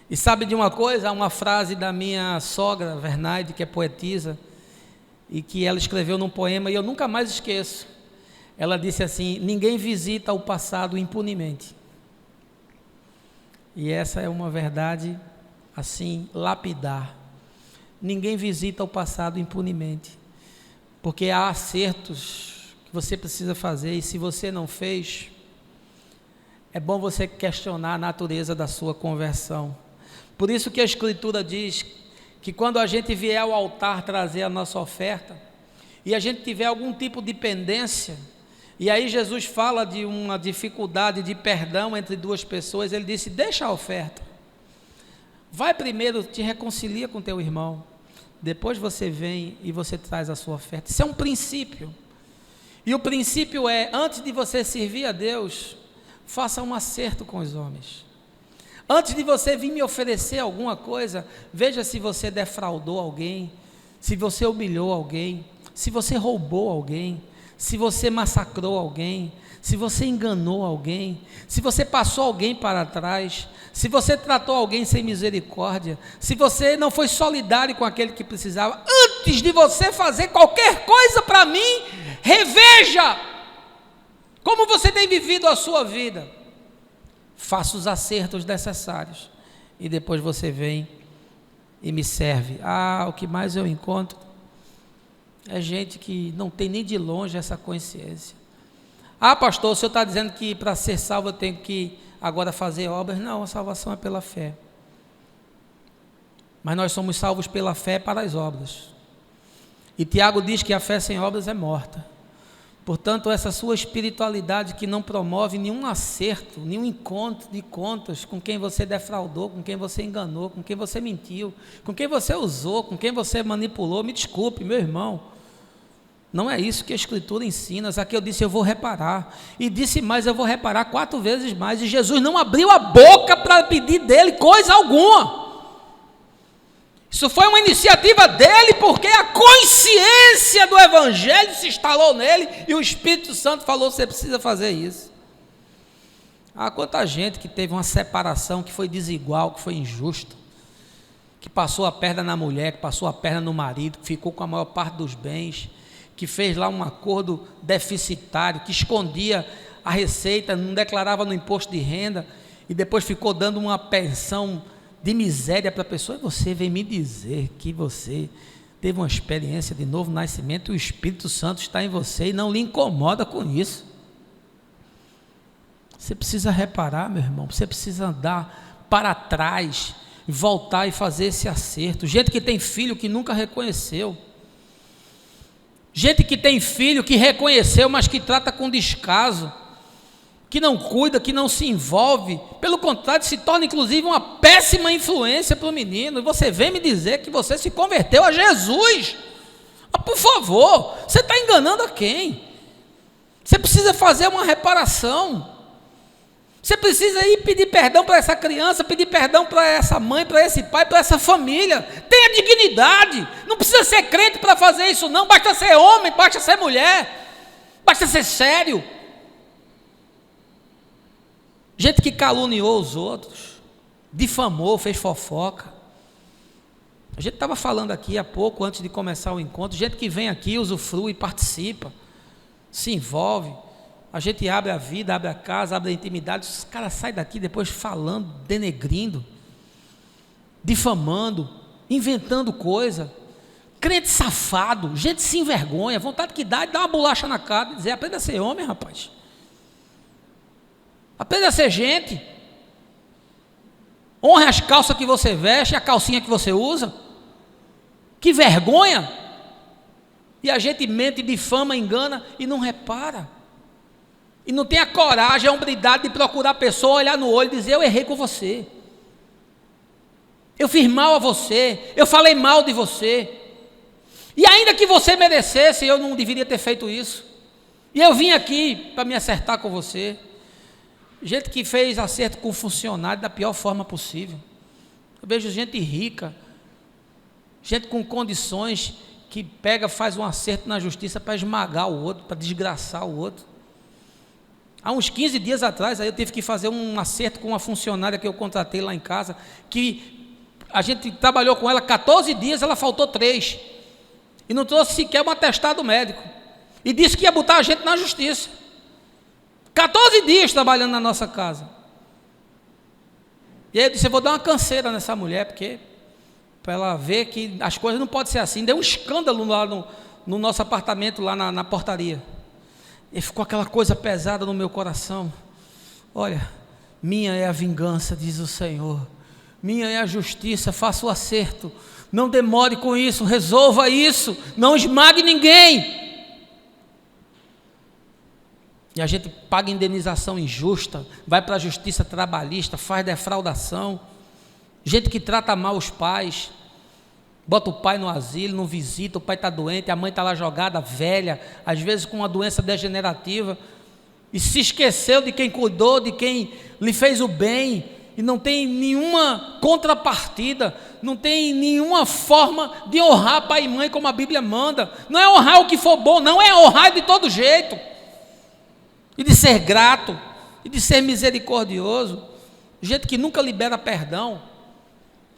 E sabe de uma coisa? Há uma frase da minha sogra, Vernaide, que é poetisa, e que ela escreveu num poema, e eu nunca mais esqueço. Ela disse assim: ninguém visita o passado impunemente. E essa é uma verdade, assim, lapidar. Ninguém visita o passado impunemente, porque há acertos que você precisa fazer, e se você não fez, é bom você questionar a natureza da sua conversão. Por isso que a Escritura diz que quando a gente vier ao altar trazer a nossa oferta, e a gente tiver algum tipo de pendência, e aí Jesus fala de uma dificuldade de perdão entre duas pessoas, ele disse: deixa a oferta, vai primeiro, te reconcilia com teu irmão, depois você vem e você traz a sua oferta. Isso é um princípio, e o princípio é: antes de você servir a Deus, faça um acerto com os homens. Antes de você vir me oferecer alguma coisa, veja se você defraudou alguém, se você humilhou alguém, se você roubou alguém, se você massacrou alguém, se você enganou alguém, se você passou alguém para trás, se você tratou alguém sem misericórdia, se você não foi solidário com aquele que precisava. Antes de você fazer qualquer coisa para mim, reveja como você tem vivido a sua vida. Faça os acertos necessários e depois você vem e me serve. O que mais eu encontro é gente que não tem nem de longe essa consciência. Pastor, o senhor está dizendo que para ser salvo eu tenho que agora fazer obras? Não, a salvação é pela fé. mas nós somos salvos pela fé para as obras. E Tiago diz que a fé sem obras é morta. Portanto, essa sua espiritualidade que não promove nenhum acerto, nenhum encontro de contas com quem você defraudou, com quem você enganou, com quem você mentiu, com quem você usou, com quem você manipulou, me desculpe, meu irmão, não é isso que a Escritura ensina. Aqui eu disse, eu vou reparar, e disse mais, eu vou reparar 4 vezes mais, e Jesus não abriu a boca para pedir dele coisa alguma. Isso foi uma iniciativa dele, porque a consciência do Evangelho se instalou nele, e o Espírito Santo falou, você precisa fazer isso. Quanta gente que teve uma separação, que foi desigual, que foi injusta, que passou a perna na mulher, que passou a perna no marido, que ficou com a maior parte dos bens, que fez lá um acordo deficitário, que escondia a receita, não declarava no imposto de renda, e depois ficou dando uma pensão de miséria para a pessoa. E você vem me dizer que você teve uma experiência de novo nascimento e o Espírito Santo está em você e não lhe incomoda com isso. Você precisa reparar, meu irmão, você precisa andar para trás, voltar e fazer esse acerto. Gente que tem filho que nunca reconheceu, gente que tem filho que reconheceu, mas que trata com descaso, que não cuida, que não se envolve, pelo contrário, se torna inclusive uma péssima influência para o menino. E você vem me dizer que você se converteu a Jesus? Por favor, você está enganando a quem? Você precisa fazer uma reparação, você precisa ir pedir perdão para essa criança, pedir perdão para essa mãe, para esse pai, para essa família. Tenha dignidade, não precisa ser crente para fazer isso não, basta ser homem, basta ser mulher, basta ser sério. Gente que caluniou os outros, difamou, fez fofoca. A gente estava falando aqui há pouco, antes de começar o encontro, gente que vem aqui, usufrui, participa, se envolve. A gente abre a vida, abre a casa, abre a intimidade, os caras saem daqui depois falando, denegrindo, difamando, inventando coisa. Crente safado, gente sem vergonha, vontade que dá de dar uma bolacha na cara e dizer, aprenda a ser homem, rapaz. Aprenda a ser gente. Honre as calças que você veste, a calcinha que você usa. Que vergonha. E a gente mente, difama, engana e não repara. E não tem a coragem, a hombridade de procurar a pessoa, olhar no olho e dizer, eu errei com você. Eu fiz mal a você, eu falei mal de você. E ainda que você merecesse, eu não deveria ter feito isso. E eu vim aqui para me acertar com você. Gente que fez acerto com funcionário da pior forma possível. Eu vejo gente rica, gente com condições, que pega, faz um acerto na justiça para esmagar o outro, para desgraçar o outro. Há uns 15 dias atrás, aí eu tive que fazer um acerto com uma funcionária que eu contratei lá em casa, que a gente trabalhou com ela 14 dias, ela faltou 3, e não trouxe sequer um atestado médico, e disse que ia botar a gente na justiça. 14 dias trabalhando na nossa casa. E aí eu disse, eu vou dar uma canseira nessa mulher, porque para ela ver que as coisas não podem ser assim. Deu um escândalo lá no nosso apartamento, lá na portaria. E ficou aquela coisa pesada no meu coração. Olha, minha é a vingança, diz o Senhor. Minha é a justiça, faça o acerto. Não demore com isso, resolva isso. Não esmague ninguém. E a gente paga indenização injusta, vai para a justiça trabalhista, faz defraudação. Gente que trata mal os pais, bota o pai no asilo, não visita, o pai está doente, a mãe está lá jogada, velha, às vezes com uma doença degenerativa, e se esqueceu de quem cuidou, de quem lhe fez o bem, e não tem nenhuma contrapartida, não tem nenhuma forma de honrar pai e mãe como a Bíblia manda. Não é honrar o que for bom, não é honrar de todo jeito. E de ser grato, e de ser misericordioso. Gente que nunca libera perdão.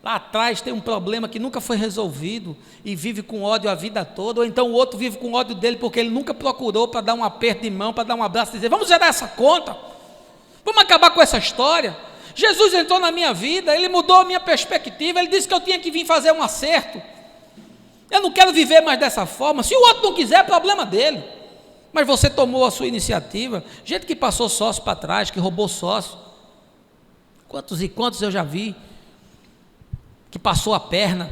Lá atrás tem um problema que nunca foi resolvido e vive com ódio a vida toda, ou então o outro vive com ódio dele porque ele nunca procurou para dar um aperto de mão, para dar um abraço e dizer, vamos zerar essa conta, vamos acabar com essa história. Jesus entrou na minha vida, ele mudou a minha perspectiva, ele disse que eu tinha que vir fazer um acerto. Eu não quero viver mais dessa forma. Se o outro não quiser, é problema dele. Mas você tomou a sua iniciativa. Gente que passou sócio para trás, que roubou sócio. Quantos e quantos eu já vi que passou a perna,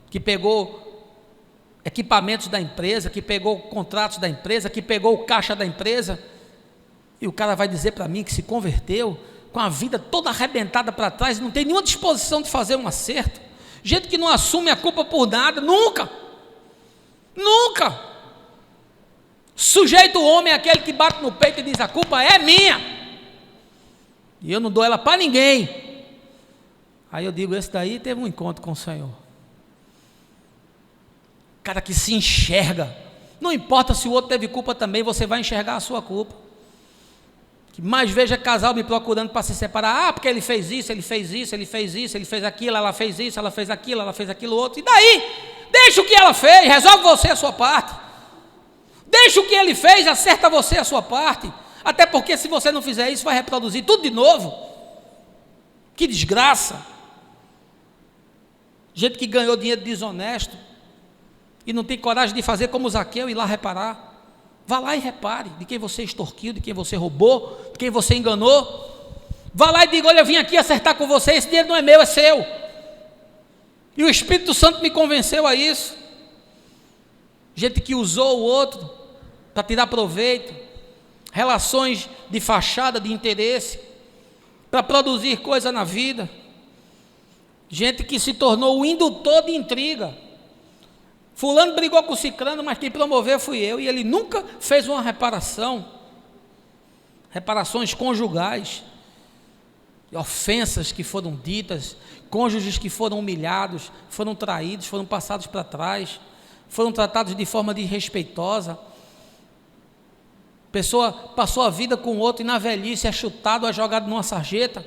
que pegou equipamentos da empresa, que pegou contratos da empresa, que pegou o caixa da empresa, e o cara vai dizer para mim que se converteu, com a vida toda arrebentada para trás, não tem nenhuma disposição de fazer um acerto, gente que não assume a culpa por nada, nunca, sujeito homem é aquele que bate no peito e diz, a culpa é minha, e eu não dou ela para ninguém. Aí eu digo, esse daí teve um encontro com o Senhor. Cara que se enxerga, não importa se o outro teve culpa também, você vai enxergar a sua culpa. Que mais veja casal me procurando para se separar, porque ele fez isso, ele fez isso, ele fez isso, ele fez aquilo, ela fez isso, ela fez aquilo, ela fez aquilo outro, e daí? Deixa o que ela fez, resolve você a sua parte, deixa o que ele fez, acerta você a sua parte, até porque se você não fizer isso, vai reproduzir tudo de novo. Que desgraça. Gente que ganhou dinheiro desonesto e não tem coragem de fazer como Zaqueu, ir lá reparar. Vá lá e repare de quem você extorquiu, de quem você roubou, de quem você enganou. Vá lá e diga, olha, eu vim aqui acertar com você, esse dinheiro não é meu, é seu. E o Espírito Santo me convenceu a isso. Gente que usou o outro para tirar proveito, relações de fachada, de interesse, para produzir coisa na vida. Gente que se tornou o indutor de intriga. Fulano brigou com o ciclano, mas quem promoveu fui eu, e ele nunca fez uma reparação, reparações conjugais, ofensas que foram ditas, cônjuges que foram humilhados, foram traídos, foram passados para trás, foram tratados de forma desrespeitosa. Pessoa passou a vida com o outro e na velhice é chutado, é jogado numa sarjeta.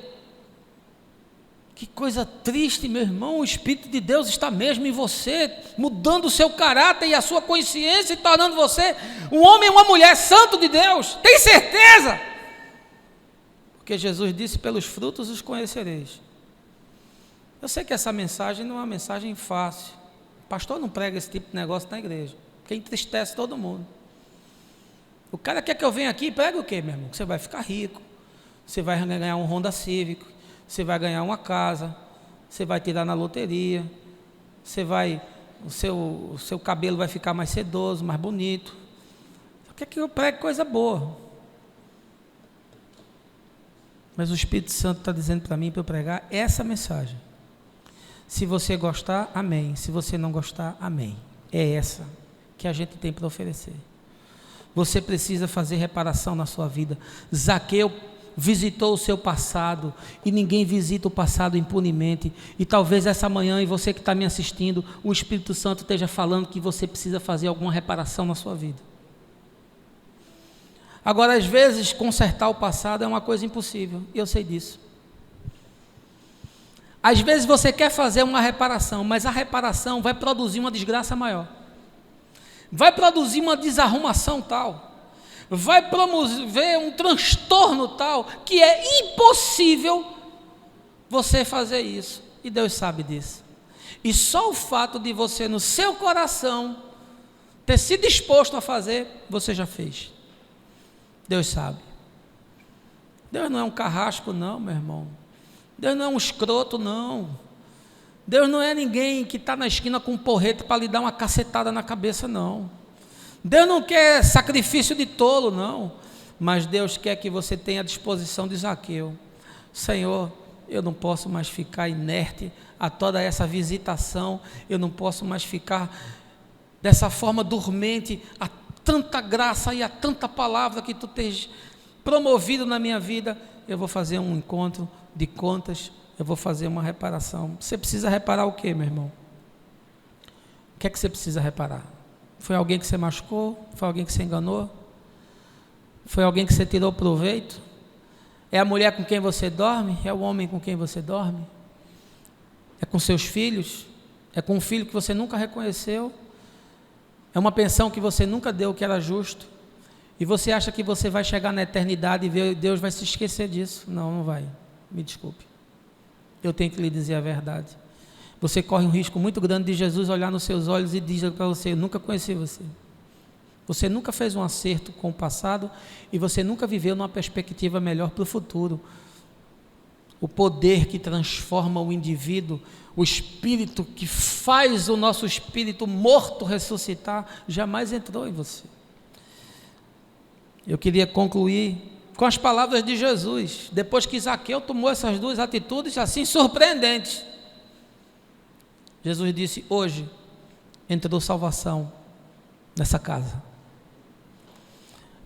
Que coisa triste, meu irmão. O Espírito de Deus está mesmo em você, mudando o seu caráter e a sua consciência e tornando você um homem e uma mulher santo de Deus. Tem certeza? Porque Jesus disse, pelos frutos os conhecereis. Eu sei que essa mensagem não é uma mensagem fácil. O pastor não prega esse tipo de negócio na igreja, porque entristece todo mundo. O cara quer que eu venha aqui e pregue o quê, meu irmão? Que você vai ficar rico, você vai ganhar um Honda Civic, você vai ganhar uma casa, você vai tirar na loteria, o seu cabelo vai ficar mais sedoso, mais bonito. Só quer que eu pregue coisa boa. Mas o Espírito Santo está dizendo para mim, para eu pregar essa mensagem. Se você gostar, amém. Se você não gostar, amém. É essa que a gente tem para oferecer. Você precisa fazer reparação na sua vida. Zaqueu visitou o seu passado, e ninguém visita o passado impunemente, e talvez essa manhã, e você que está me assistindo, o Espírito Santo esteja falando que você precisa fazer alguma reparação na sua vida. Agora, às vezes, consertar o passado é uma coisa impossível, e eu sei disso. Às vezes você quer fazer uma reparação, mas a reparação vai produzir uma desgraça maior, vai produzir uma desarrumação tal, vai promover um transtorno tal, que é impossível você fazer isso, e Deus sabe disso, e só o fato de você no seu coração ter se disposto a fazer, você já fez. Deus sabe. Deus não é um carrasco não, meu irmão. Deus não é um escroto não. Deus não é ninguém que está na esquina com um porrete para lhe dar uma cacetada na cabeça não. Deus não quer sacrifício de tolo, não, mas Deus quer que você tenha a disposição de Zaqueu. Senhor, eu não posso mais ficar inerte a toda essa visitação, eu não posso mais ficar dessa forma dormente a tanta graça e a tanta palavra que tu tens promovido na minha vida. Eu vou fazer um encontro de contas, eu vou fazer uma reparação. Você precisa reparar o quê, meu irmão? O que é que você precisa reparar? Foi alguém que você machucou? Foi alguém que você enganou? Foi alguém que você tirou proveito? É a mulher com quem você dorme? É o homem com quem você dorme? É com seus filhos? É com um filho que você nunca reconheceu? É uma pensão que você nunca deu, que era justo? E você acha que você vai chegar na eternidade e Deus vai se esquecer disso? Não, não vai. Me desculpe. Eu tenho que lhe dizer a verdade. Você corre um risco muito grande de Jesus olhar nos seus olhos e dizer para você: eu nunca conheci você. Você nunca fez um acerto com o passado e você nunca viveu numa perspectiva melhor para o futuro. o poder que transforma o indivíduo, o espírito que faz o nosso espírito morto ressuscitar, jamais entrou em você. Eu queria concluir com as palavras de Jesus, depois que Zaqueu tomou essas duas atitudes assim surpreendentes. Jesus disse: hoje entrou salvação nessa casa.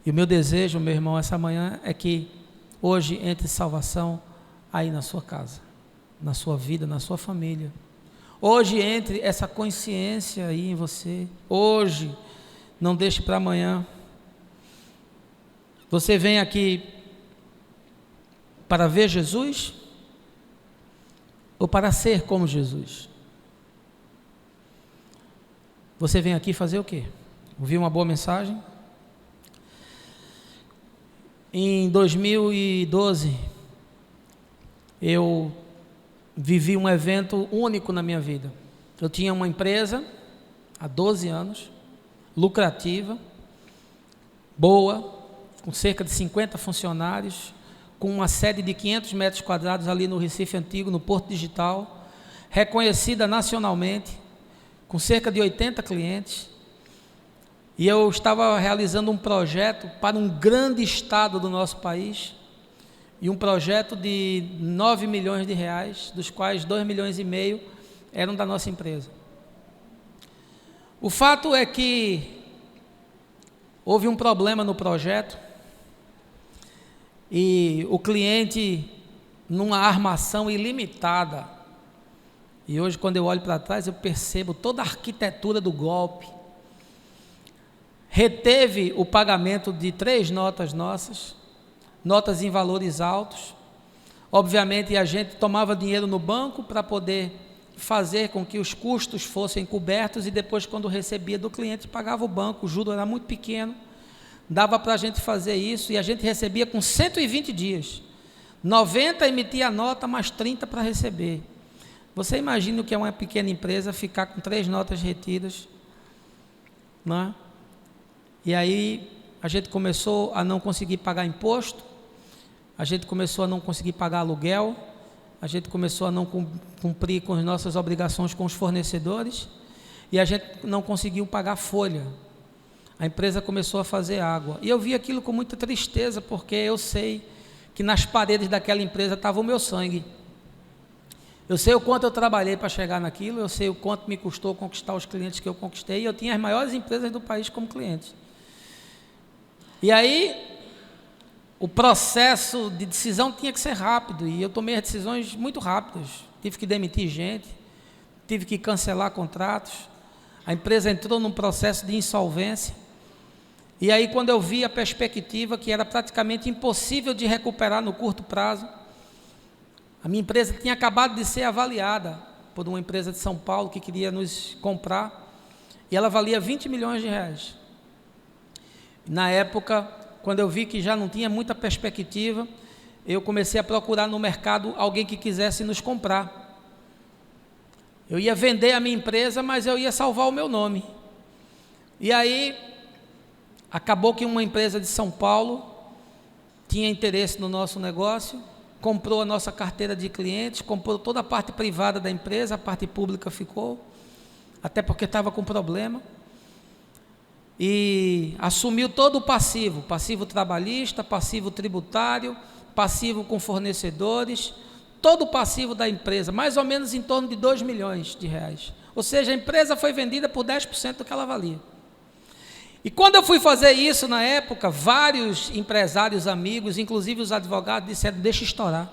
E o meu desejo, meu irmão, essa manhã é que hoje entre salvação aí na sua casa, na sua vida, na sua família. Hoje entre essa consciência aí em você. Hoje, não deixe para amanhã. Você vem aqui para ver Jesus ou para ser como Jesus? Você vem aqui fazer o quê? Ouvir uma boa mensagem? Em 2012, eu vivi um evento único na minha vida. Eu tinha uma empresa há 12 anos, lucrativa, boa, com cerca de 50 funcionários, com uma sede de 500 metros quadrados ali no Recife Antigo, no Porto Digital, reconhecida nacionalmente, com cerca de 80 clientes. E eu estava realizando um projeto para um grande estado do nosso país, e um projeto de 9 milhões de reais, dos quais 2,5 milhões eram da nossa empresa. O fato é que houve um problema no projeto, e o cliente, numa armação ilimitada, e hoje quando eu olho para trás eu percebo toda a arquitetura do golpe, reteve o pagamento de 3 notas nossas, notas em valores altos. Obviamente a gente tomava dinheiro no banco para poder fazer com que os custos fossem cobertos, e depois, quando recebia do cliente, pagava o banco. O juro era muito pequeno, dava para a gente fazer isso, e a gente recebia com 120 dias, 90 emitia a nota, mais 30 para receber. Você imagina o que é uma pequena empresa ficar com 3 notas retidas, não é? E aí a gente começou a não conseguir pagar imposto, a gente começou a não conseguir pagar aluguel, a gente começou a não cumprir com as nossas obrigações com os fornecedores, e a gente não conseguiu pagar folha. A empresa começou a fazer água, e eu vi aquilo com muita tristeza, porque eu sei que nas paredes daquela empresa estava o meu sangue. Eu sei o quanto eu trabalhei para chegar naquilo, eu sei o quanto me custou conquistar os clientes que eu conquistei, e eu tinha as maiores empresas do país como clientes. E aí, o processo de decisão tinha que ser rápido, e eu tomei as decisões muito rápidas. Tive que demitir gente, tive que cancelar contratos, a empresa entrou num processo de insolvência. E aí, quando eu vi a perspectiva que era praticamente impossível de recuperar no curto prazo, a minha empresa tinha acabado de ser avaliada por uma empresa de São Paulo que queria nos comprar, e ela valia 20 milhões de reais. Na época, quando eu vi que já não tinha muita perspectiva, eu comecei a procurar no mercado alguém que quisesse nos comprar. Eu ia vender a minha empresa, mas eu ia salvar o meu nome. E aí, acabou que uma empresa de São Paulo tinha interesse no nosso negócio, comprou a nossa carteira de clientes, comprou toda a parte privada da empresa, a parte pública ficou, até porque estava com problema, e assumiu todo o passivo, passivo trabalhista, passivo tributário, passivo com fornecedores, todo o passivo da empresa, mais ou menos em torno de 2 milhões de reais. Ou seja, a empresa foi vendida por 10% do que ela valia. E quando eu fui fazer isso na época, vários empresários amigos, inclusive os advogados, disseram: deixa estourar,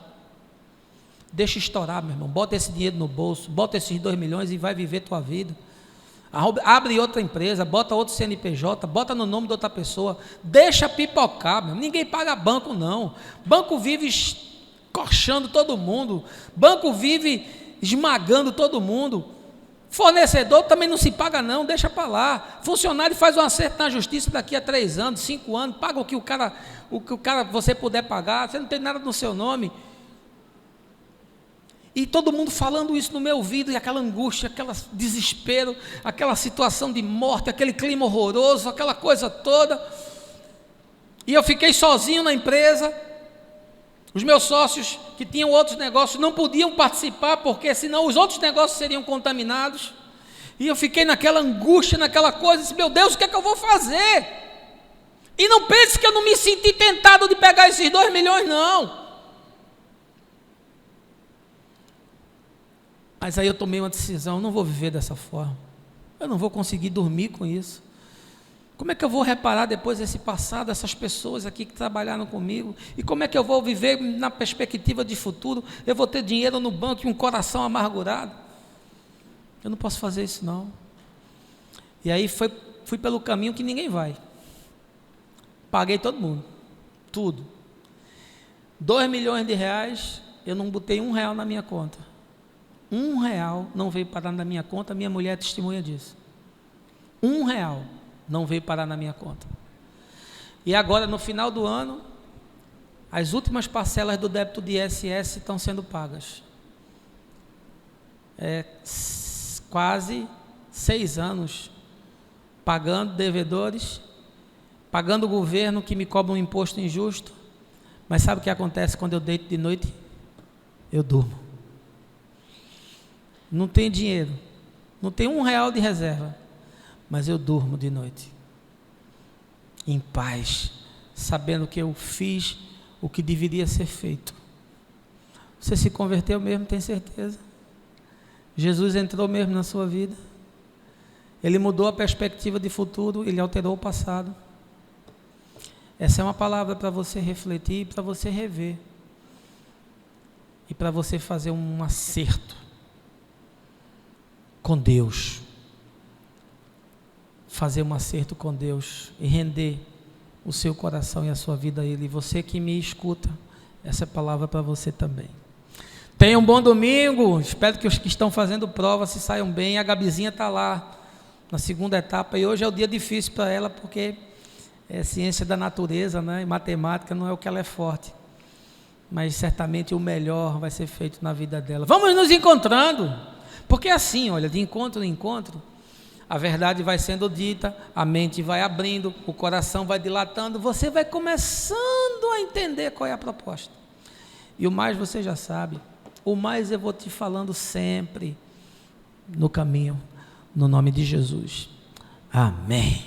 meu irmão, bota esse dinheiro no bolso, bota esses 2 milhões e vai viver tua vida. Abre outra empresa, bota outro CNPJ, bota no nome de outra pessoa, deixa pipocar, meu. Ninguém paga banco não, banco vive corchando todo mundo, banco vive esmagando todo mundo, fornecedor também não se paga não, deixa para lá, funcionário faz um acerto na justiça daqui a 3 anos, 5 anos, paga o que o cara você puder pagar, você não tem nada no seu nome. E todo mundo falando isso no meu ouvido, e aquela angústia, aquele desespero, aquela situação de morte, aquele clima horroroso, aquela coisa toda. E eu fiquei sozinho na empresa, Os meus sócios que tinham outros negócios não podiam participar, porque senão os outros negócios seriam contaminados. E eu fiquei naquela angústia, naquela coisa, disse, meu Deus, o que é que eu vou fazer? E não pense que eu não me senti tentado de pegar esses 2 milhões, não. Mas aí eu tomei uma decisão, eu não vou viver dessa forma. Eu não vou conseguir dormir com isso. Como é que eu vou reparar depois esse passado, essas pessoas aqui que trabalharam comigo? E como é que eu vou viver na perspectiva de futuro? Eu vou ter dinheiro no banco e um coração amargurado? Eu não posso fazer isso, não. E aí fui pelo caminho que ninguém vai. Paguei todo mundo, tudo. 2 milhões de reais, eu não botei R$1 na minha conta. R$1 não veio parar na minha conta, minha mulher é testemunha disso. R$1 não veio parar na minha conta. E agora, no final do ano, as últimas parcelas do débito de ISS estão sendo pagas. Quase 6 anos pagando devedores, pagando o governo que me cobra um imposto injusto. Mas sabe o que acontece quando eu deito de noite? Eu durmo. Não tenho dinheiro, não tenho R$1 de reserva, mas eu durmo de noite, em paz, sabendo que eu fiz o que deveria ser feito. Você se converteu mesmo, tem certeza? Jesus entrou mesmo na sua vida? Ele mudou a perspectiva de futuro, ele alterou o passado. Essa é uma palavra para você refletir, para você rever, e para você fazer um acerto com Deus, fazer um acerto com Deus e render o seu coração e a sua vida a Ele. E você que me escuta, essa é palavra para você também. Tenha um bom domingo, espero que os que estão fazendo prova se saiam bem. A Gabizinha está lá na segunda etapa e hoje é o dia difícil para ela, porque é ciência da natureza, né? E matemática não é o que ela é forte, mas certamente o melhor vai ser feito na vida dela. Vamos nos encontrando, porque assim, olha, de encontro em encontro, a verdade vai sendo dita, a mente vai abrindo, o coração vai dilatando, você vai começando a entender qual é a proposta. E o mais você já sabe, o mais eu vou te falando sempre no caminho, no nome de Jesus. Amém.